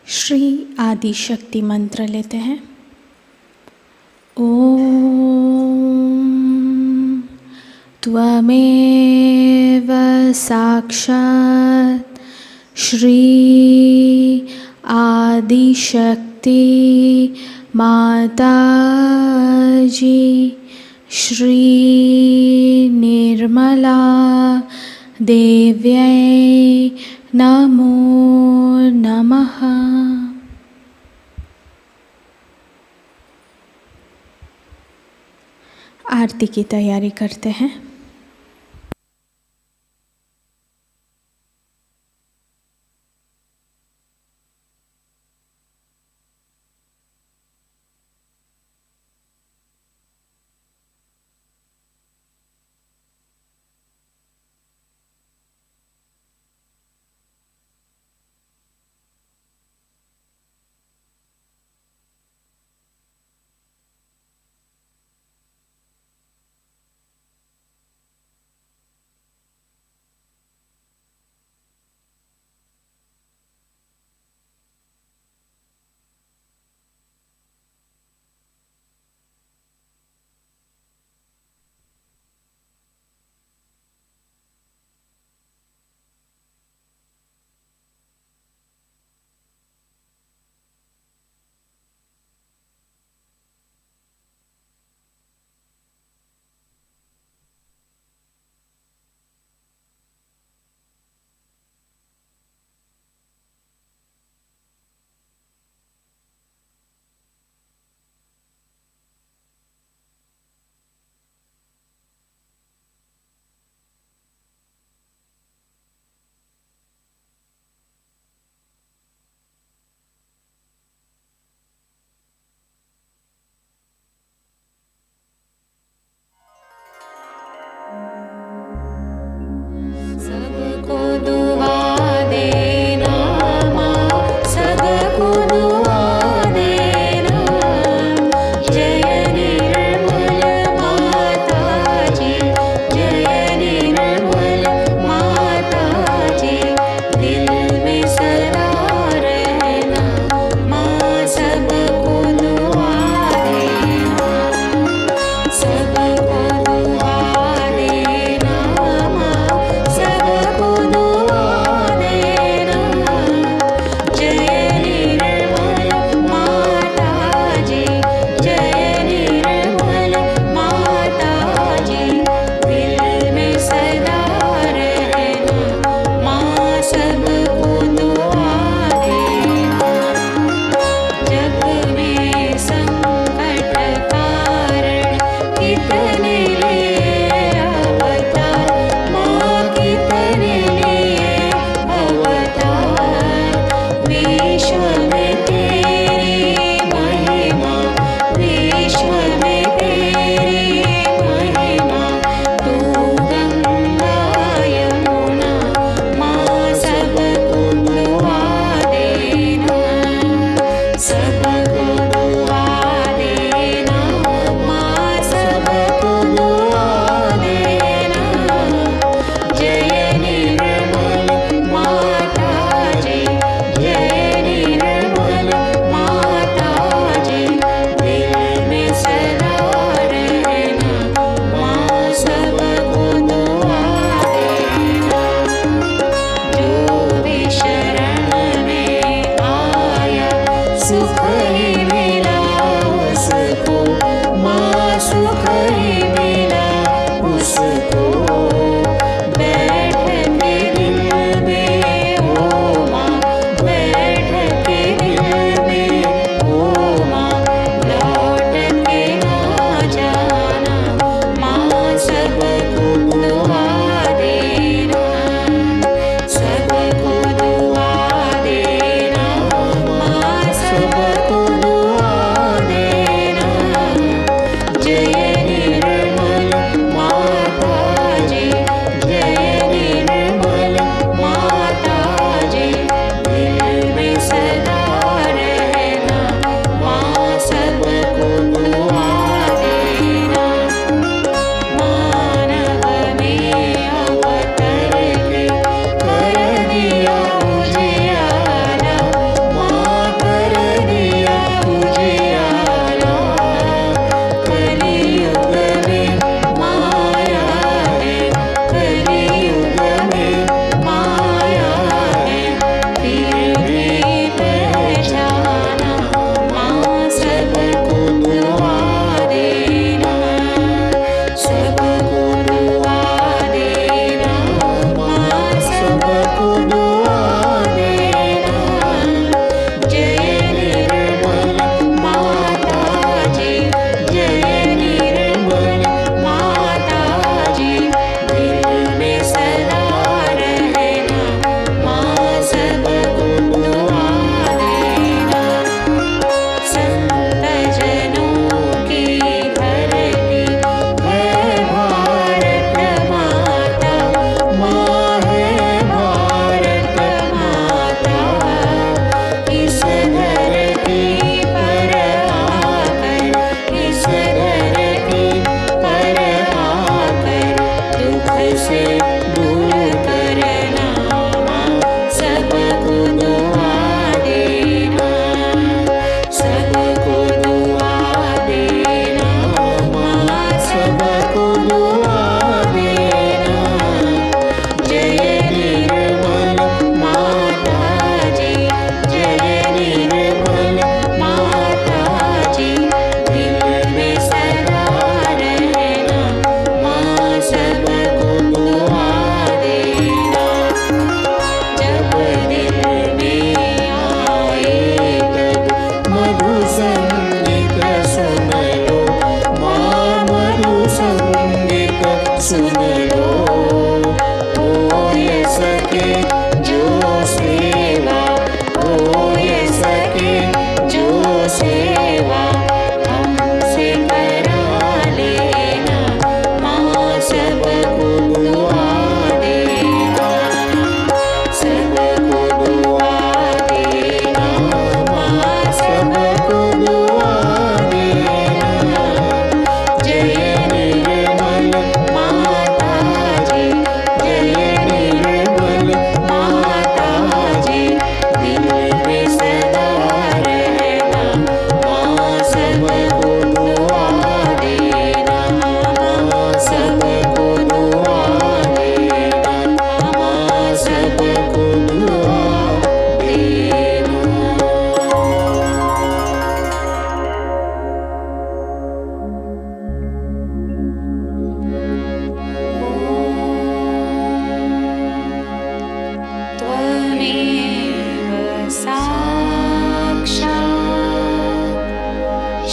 Speaker 1: Shri आदि शक्ति मंत्र लेते हैं। ओम त्वमेव साक्षात् श्री आदि शक्ति माताजी श्री निर्मला देव्यै नमो नमः। आरती की तैयारी करते हैं।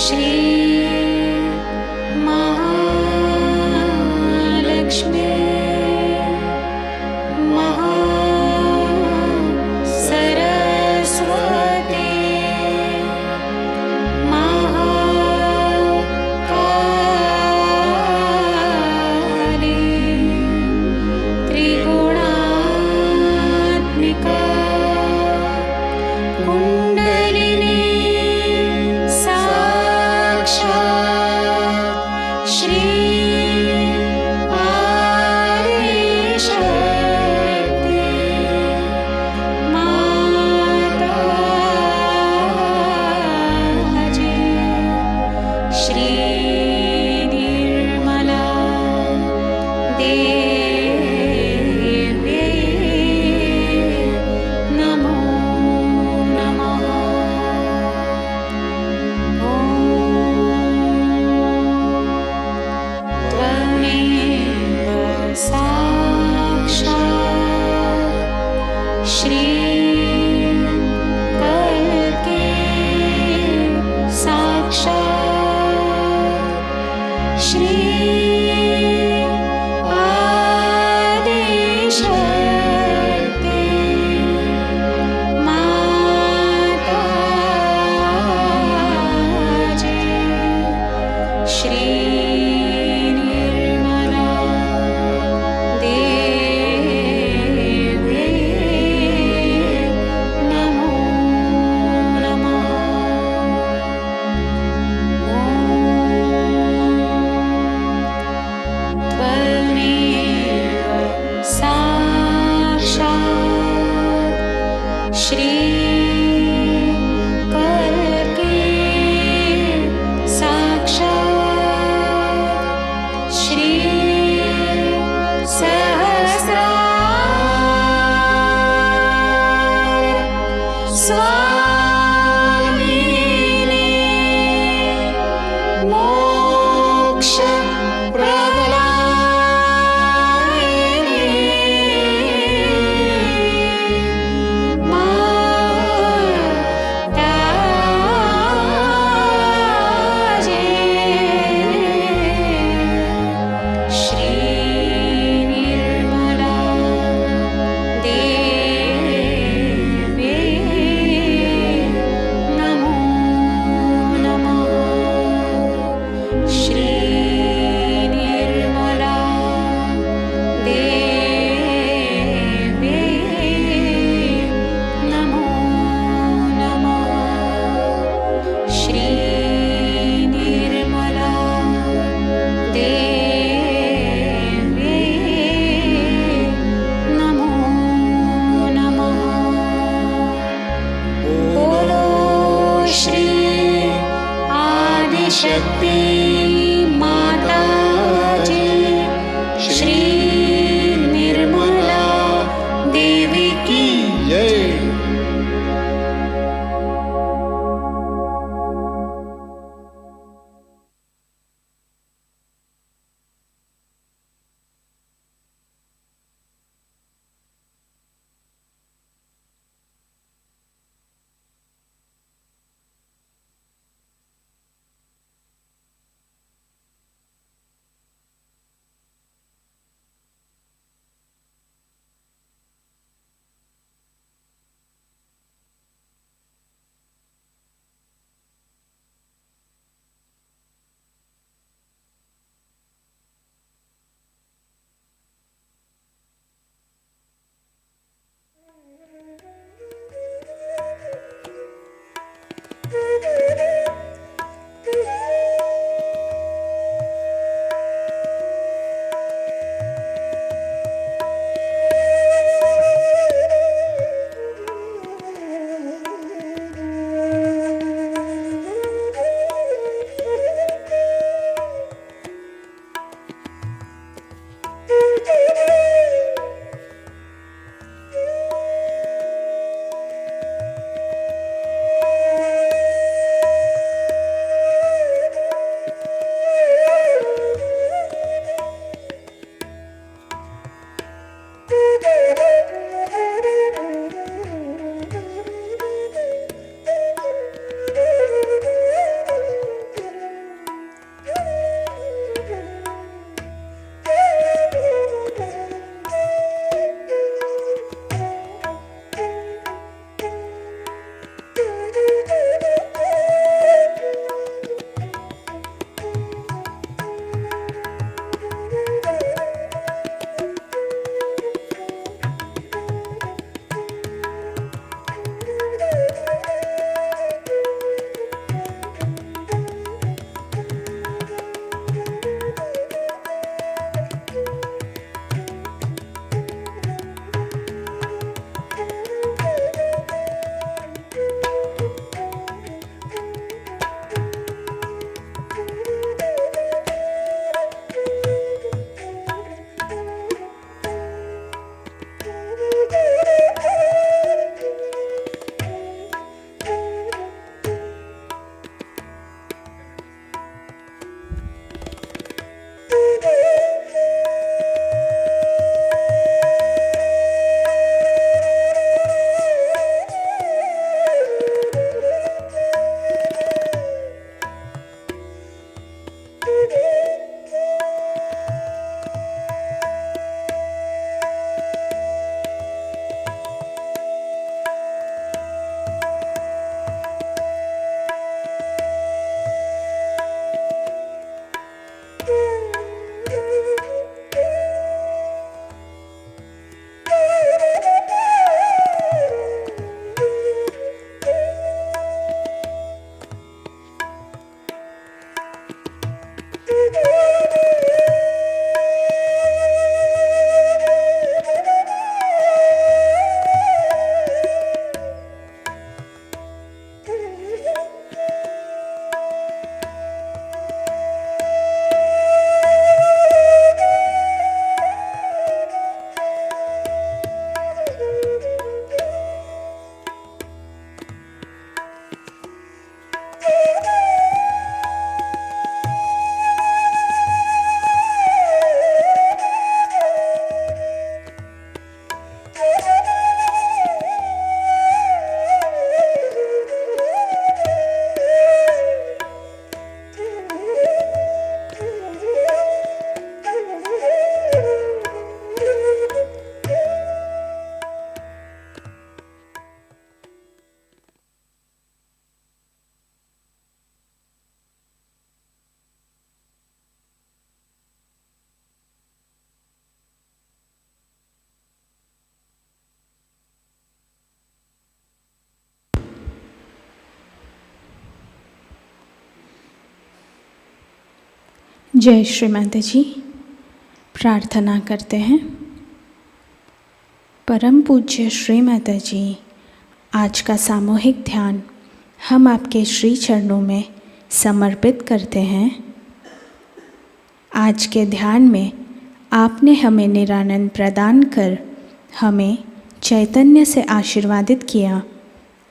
Speaker 1: Shri Mahalakshmi Saraswati Mahakali Triguणात्मिका kundalini साक्षात् श्री आदिशक्ति माताजी श्री निर्मला देवी नमो नमः। त्वमेव साक्षात् श्री कल्के साक्षात् श्री आदिशक्ति माताजी श्री निर्मला देवी नमो नमः। त्वमेव साक्षात् श्री कल्के साक्षात् श्री सहस्रार स्वामिनी मोक्ष माताजी श्री निर्मला देवी नमो नमः। श्री निर्मला देवी नमो नमः। श्री निर्मला देवी नमो नमः। बोलो श्री आदिशक्ति माताजी श्री निर्मला देवी की
Speaker 3: जय।
Speaker 1: जय श्री माताजी। प्रार्थना करते हैं। परम पूज्य श्री माताजी, आज का सामूहिक ध्यान हम आपके श्री चरणों में समर्पित करते हैं। आज के ध्यान में आपने हमें निरानंद प्रदान कर हमें चैतन्य से आशीर्वादित किया,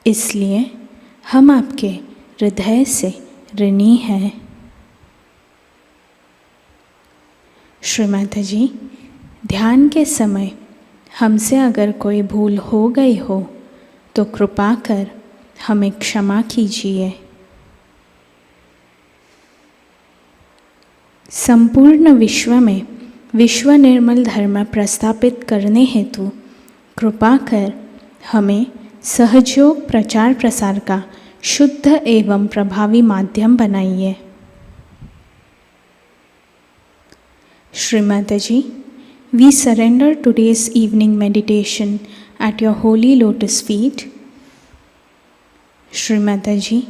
Speaker 1: इसलिए हम आपके हृदय से ऋणी हैं। श्री माताजी, ध्यान के समय हमसे अगर कोई भूल हो गई हो तो कृपा कर हमें क्षमा कीजिए। संपूर्ण विश्व में विश्व निर्मल धर्म प्रस्थापित करने हेतु कृपा कर हमें सहजयोग प्रचार प्रसार का शुद्ध एवं प्रभावी माध्यम बनाइए। Shri Mataji, we surrender today's evening meditation at your holy lotus feet. Shri Mataji,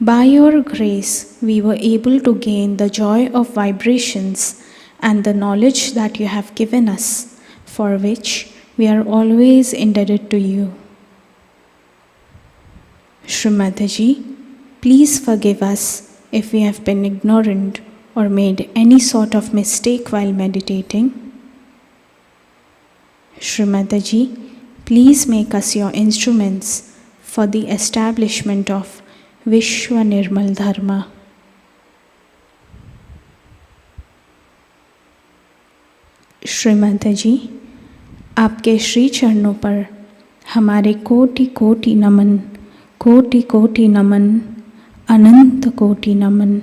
Speaker 1: by your grace we were able to gain the joy of vibrations and the knowledge that you have given us, for which we are always indebted to you. Shri Mataji, please forgive us if we have been ignorant or made any sort of mistake while meditating. Shri Mataji, please make us your instruments for the establishment of Vishwa Nirmal Dharma. Shri Mataji, आपके श्री चरणों पर हमारे कोटि कोटि नमन, कोटि कोटि नमन, अनंत कोटि नमन।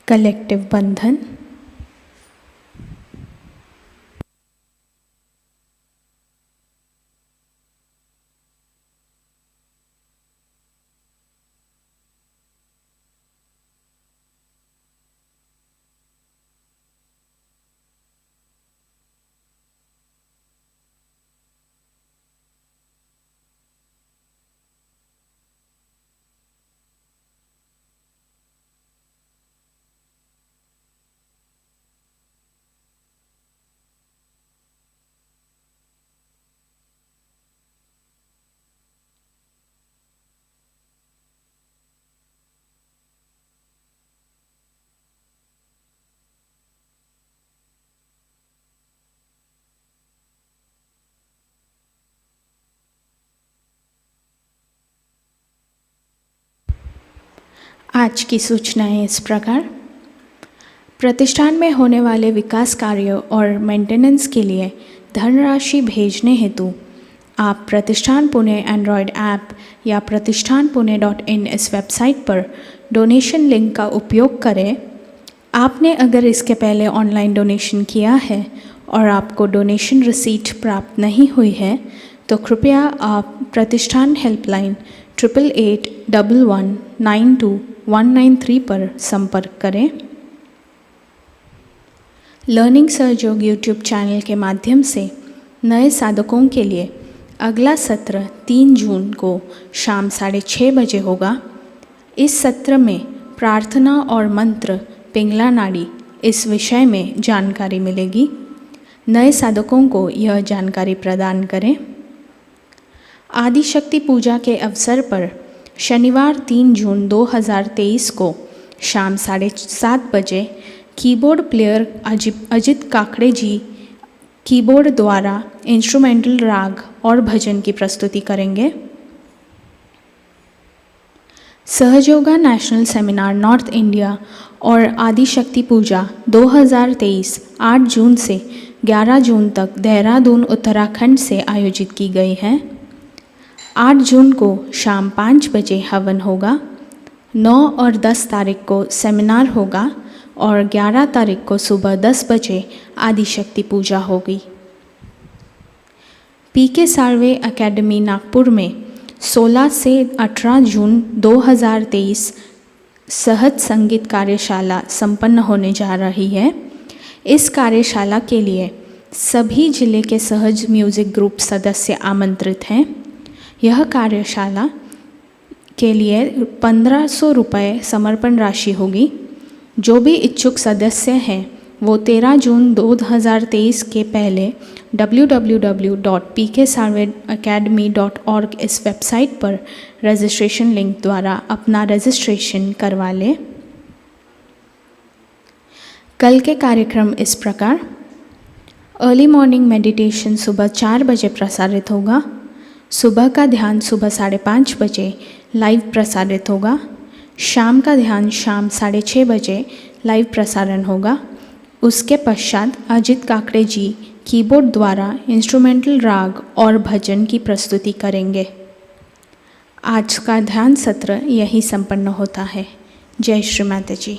Speaker 1: Collective बंधन। आज की सूचनाएं इस प्रकार। प्रतिष्ठान में होने वाले विकास कार्यों और मेंटेनेंस के लिए धनराशि भेजने हेतु आप प्रतिष्ठान पुणे एंड्रॉयड ऐप या प्रतिष्ठान पुणे.in इस वेबसाइट पर डोनेशन लिंक का उपयोग करें। आपने अगर इसके पहले ऑनलाइन डोनेशन किया है और आपको डोनेशन रिसीट प्राप्त नहीं हुई है तो कृपया आप प्रतिष्ठान हेल्पलाइन 8881192193 पर संपर्क करें। लर्निंग सहयोग यूट्यूब चैनल के माध्यम से नए साधकों के लिए अगला सत्र 3 जून को शाम 6:30 बजे होगा। इस सत्र में प्रार्थना और मंत्र पिंगला नाड़ी इस विषय में जानकारी मिलेगी। नए साधकों को यह जानकारी प्रदान करें। आदि शक्ति पूजा के अवसर पर शनिवार 3 जून 2023 को शाम 7:30 बजे कीबोर्ड प्लेयर अजित काकड़े जी कीबोर्ड द्वारा इंस्ट्रूमेंटल राग और भजन की प्रस्तुति करेंगे। सहजयोगा नेशनल सेमिनार नॉर्थ इंडिया और आदि शक्ति पूजा 2023 8 जून से 11 जून तक देहरादून उत्तराखंड से आयोजित की गई है। 8 जून को शाम 5 बजे हवन होगा। 9 और 10 तारीख को सेमिनार होगा और 11 तारीख को सुबह 10 बजे आदि शक्ति पूजा होगी। पीके साळवे एकेडमी नागपुर में 16 से 18 जून 2023 सहज संगीत कार्यशाला संपन्न होने जा रही है। इस कार्यशाला के लिए सभी जिले के सहज म्यूजिक ग्रुप सदस्य आमंत्रित हैं। यह कार्यशाला के लिए 1500 रुपये समर्पण राशि होगी। जो भी इच्छुक सदस्य हैं वो 13 जून 2023 के पहले www.pksarvedacademy.org इस वेबसाइट पर रजिस्ट्रेशन लिंक द्वारा अपना रजिस्ट्रेशन करवा लें। कल के कार्यक्रम इस प्रकार: अर्ली मॉर्निंग मेडिटेशन सुबह 4 बजे प्रसारित होगा। सुबह का ध्यान सुबह 5:30 बजे लाइव प्रसारित होगा। शाम का ध्यान शाम 6:30 बजे लाइव प्रसारण होगा। उसके पश्चात अजित काकड़े जी कीबोर्ड द्वारा इंस्ट्रूमेंटल राग और भजन की प्रस्तुति करेंगे। आज का ध्यान सत्र यही संपन्न होता है। जय श्री माताजी।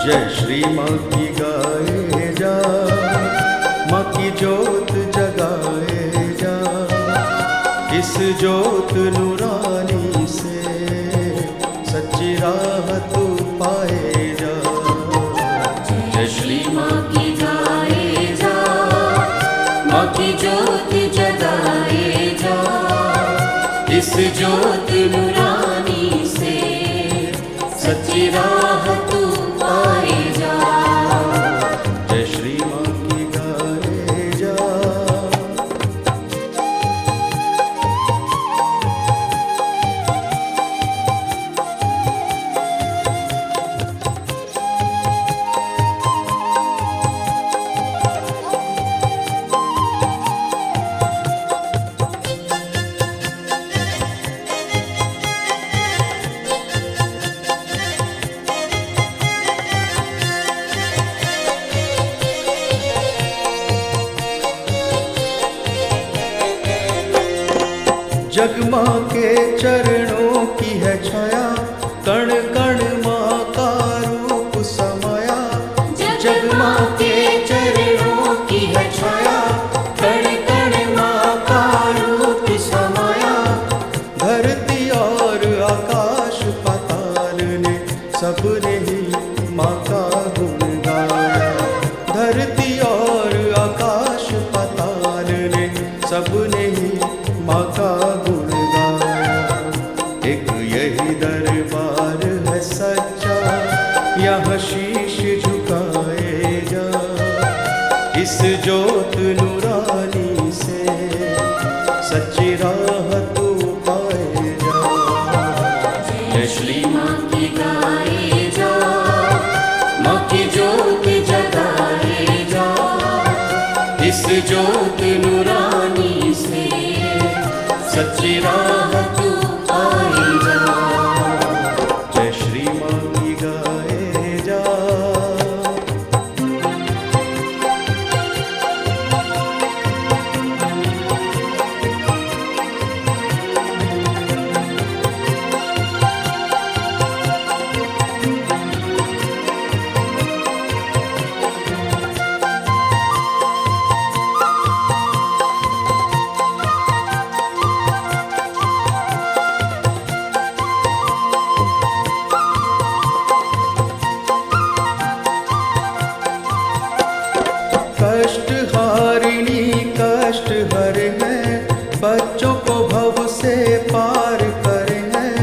Speaker 3: जय श्री माँ की गाए जा, माँ की जोत जगाए जा, इस जोत नूरानी से सच्ची राह तू पाए जा। जय श्री माँ की गाए जा, माँ की जोत जगाए जा, इस जोत नूरानी से सच्ची राह तू पाए जा। जय श्री माँ की गाए जा। जग माँ के चरणों की है छाया, कण कण माँ का रूप समाया। जग माँ के चरणों की है छाया, कण कण माँ का रूप समाया। धरती और आकाश पाताल ने सबने ही माँ का गुण गाया। धरती और आकाश पाताल ने सबने ही माँ का गुण गाया। एक यही दरबार है सच्चा, यहाँ शीश झुकाए जा, इस जोत नूरानी से सच्ची राह तू पाए जा। जय श्री माँ की गाए जा, माँ की जोत जगाए जा, इस जोत नूरानी से सच्ची राह तू पाए जा। जय श्री माँ की गाए जा। कष्ट हारिणी कष्ट हरे हैं, बच्चों को भव से पार करे हैं।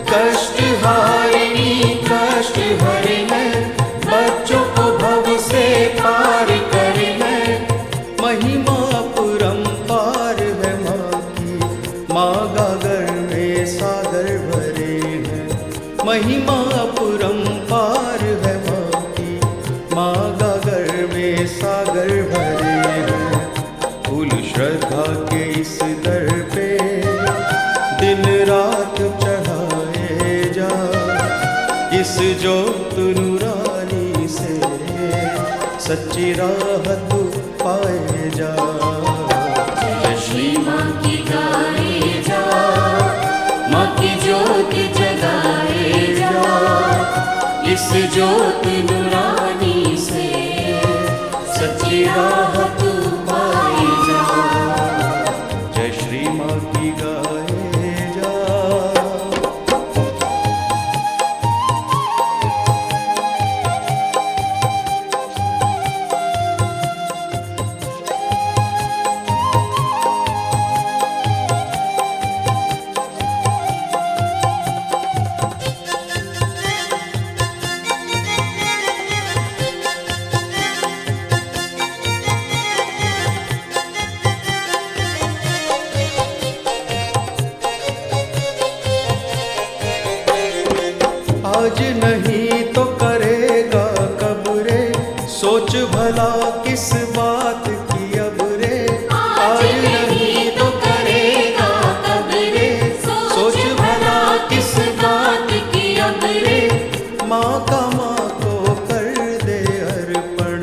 Speaker 3: कष्ट हारिणी कष्ट हरे हैं, बच्चों को भव से पार करे हैं। महिमा परंपार है माँ की, माँ गागर में सागर भरे हैं। महिमा परंपार है माँ की, माँ गागर में सागर भरे हैं। फूल श्रद्धा के इस दर पे जोत नूरानी से सच्ची राह तू पाए जा।
Speaker 4: जय श्री माँ की गाए जा, माँ की ज्योत जगाए जा, इस ज्योत नूरानी से सच्ची राह तू पाए जा।
Speaker 3: जय श्री माँ की गाए जा। आज नहीं तो करेगा कब रे, सोच भला किस बात की अब रे।
Speaker 4: आज नहीं तो करेगा कब रे, सोच भला किस बात की अब रे।
Speaker 3: माँ का माँ को कर दे अर्पण,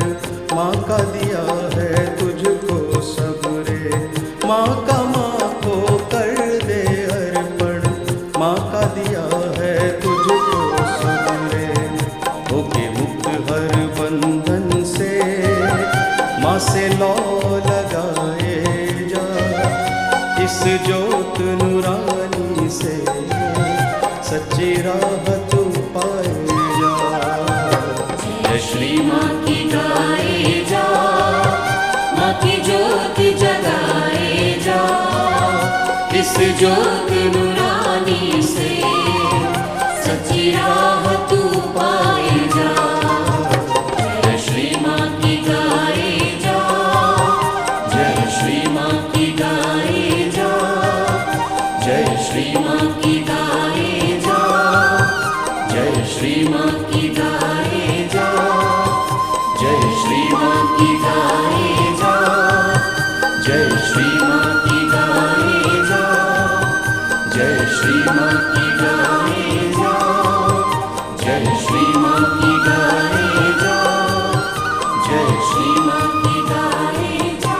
Speaker 3: माँ का दिया है तुझको सब रे। माँ का माँ को कर दे अर्पण, माँ का दिया है तुझको सब रे। होके मुक्त हर बंधन से माँ से लौ लगाए जा, इस ज्योत नूरानी से सच्ची राह तू पाए जा।
Speaker 4: जय श्री माँ की गाए जा, माँ की ज्योत जगाए जा, इस ज्योत नूरानी से सच्ची राह तू पाए जा। जय श्री माँ की गाए जा, जय श्री माँ की गाए जा,
Speaker 3: जय
Speaker 4: श्री माँ की गाए जा, जय श्री माँ की गाए जा, जय श्री माँ की गाए जा, जय श्री माँ की गाए जा, जय श्री माँ की गाए जा, जय श्री माँ की गाए जा, जय श्री माँ की गाए जा।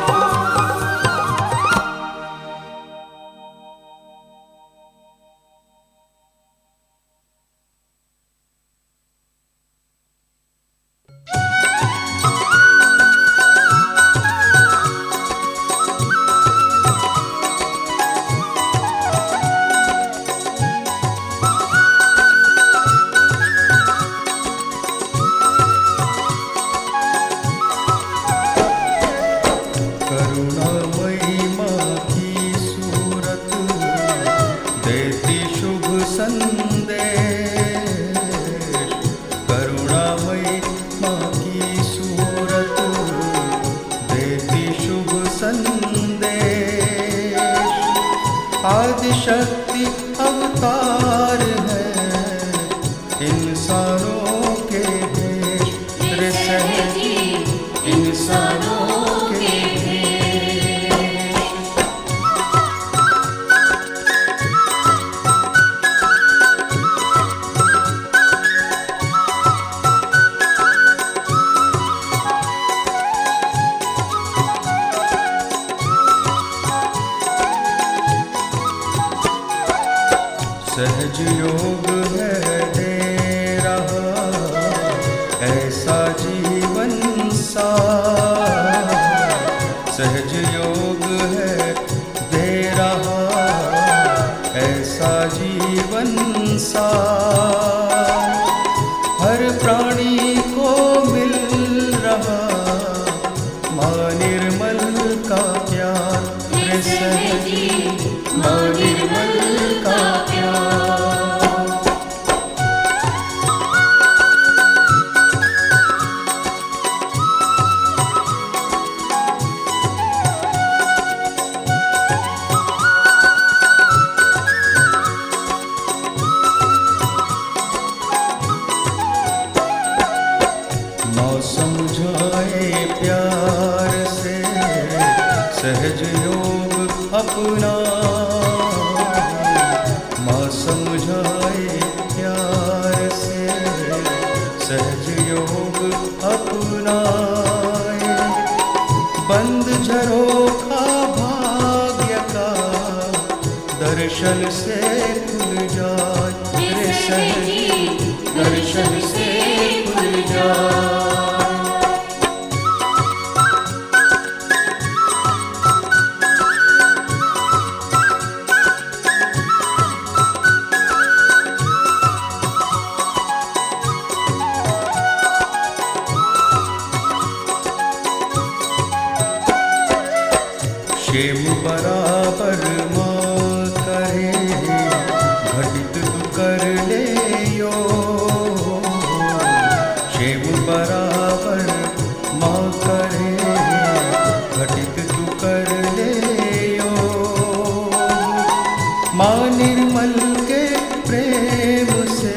Speaker 3: करुणामयी माँ की सूरत देती शुभ संदेश। करुणामयी माँ की सूरत देती शुभ संदेश। आदि शक्ति अवतार है इंसानों के देश रे सहजी, इंसानों के सहज योग है दे रहा ऐसा जीवन सार। सहज योग है दे रहा ऐसा जीवन सार। हर प्राणी को मिल रहा माँ निर्मल का प्यार रे सहजी, माँ निर्मल का प्यार। माँ समझाए प्यार से सहज योग अपना। माँ समझाए प्यार से दर्शन से खुल जाए, रे सहजी दर्शन से खुल जाए। क्षेम बराबर माँ करे, घटित तू कर ले यो। क्षेम बराबर माँ करे, घटित तू कर ले यो। माँ निर्मल के प्रेम से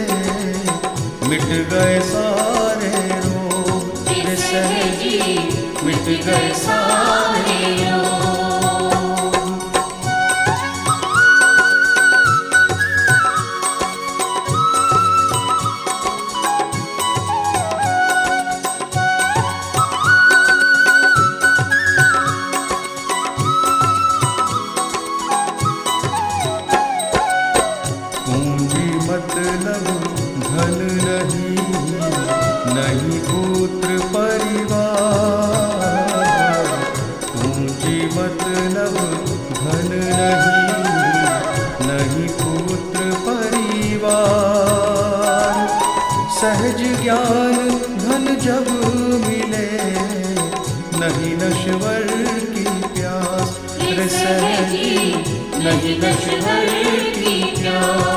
Speaker 3: मिट गए सारे रोग, रे सहजी मिट गए सारे रोग। मतलब धन नहीं, नहीं पुत्र परिवार। पूंजी मतलब धन नहीं, नहीं पुत्र परिवार। सहज ज्ञान धन जब मिले, नहीं नश्वर की प्यास, रे सहजी नहीं नश्वर की प्यास।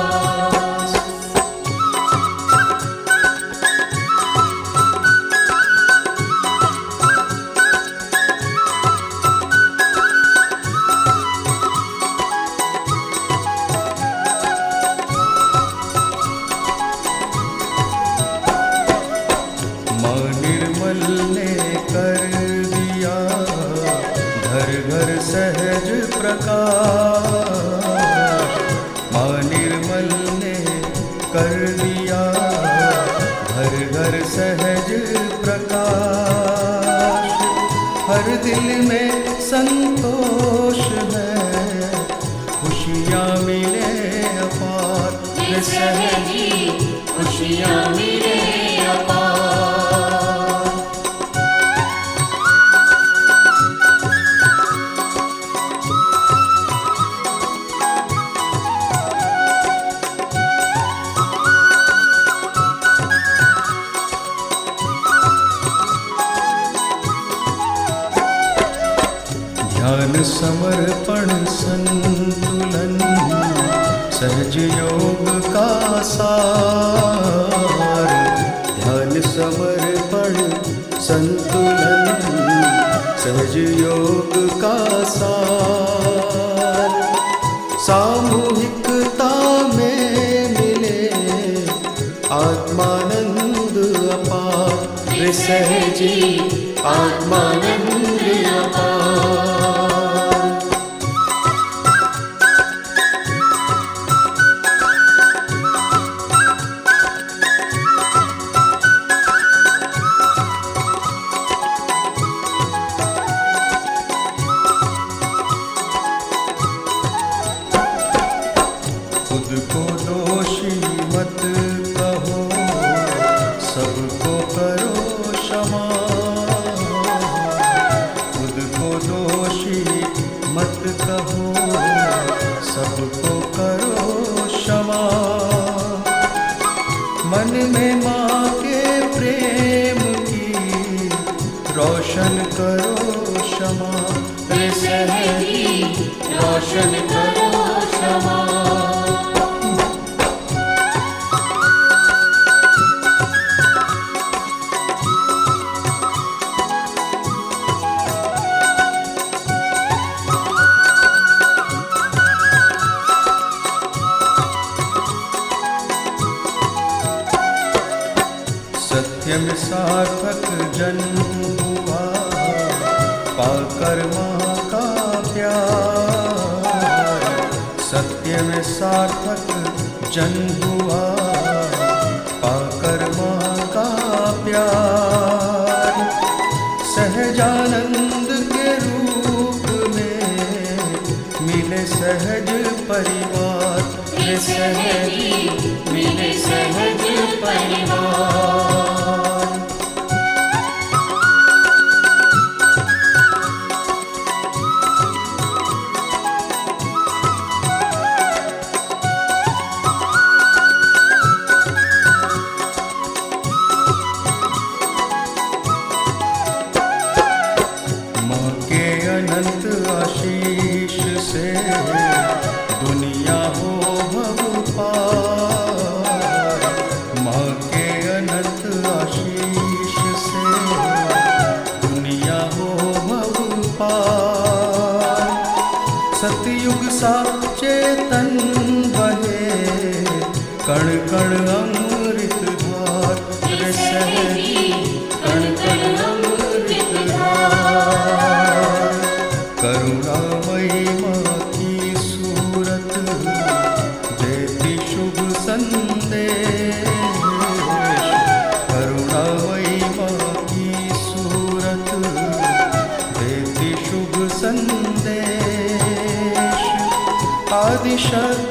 Speaker 3: सहज प्रकाश माँ निर्मल ने कर दिया, घर घर सहज प्रकाश। हर दिल में संतोष है, खुशियाँ मिले अपार, रे सहजी खुशियाँ मिले अपार। ध्यान समर्पण संतुलन सहज योग का सार। ध्यान समर्पण संतुलन सहज योग का सार। सामूहिकता में मिले आत्मानंद अपार, रे सहजी आत्मानंद अपार। खुद को दोषी मत कहो, सबको करो क्षमा। खुद को दोषी मत कहो, सबको करो क्षमा। मन में माँ के प्रेम की रोशन करो क्षमा, रे सहजी रोशन करो क्षमा। सत्य में सार्थक जन्म हुआ, पाकर माँ का प्यार। सत्य में सार्थक जन्म हुआ, पाकर माँ का प्यार। सहजानंद के रूप में मिले सहज परिवार, रे सहजी मिले सहज परिवार। माँ के अनंत आशीष से दुनिया हो भव पार, माँ के अनंत आशीष से दुनिया हो भव पार। सतयुग सा चेतन बहे, कण कण अमृत धार, रे सहजी कण कण अमृत धार। करुणामयी माँ की सूरत देती शुभ संदेश, करुणामयी माँ की सूरत देती शुभ संदेश। आदिशक्ति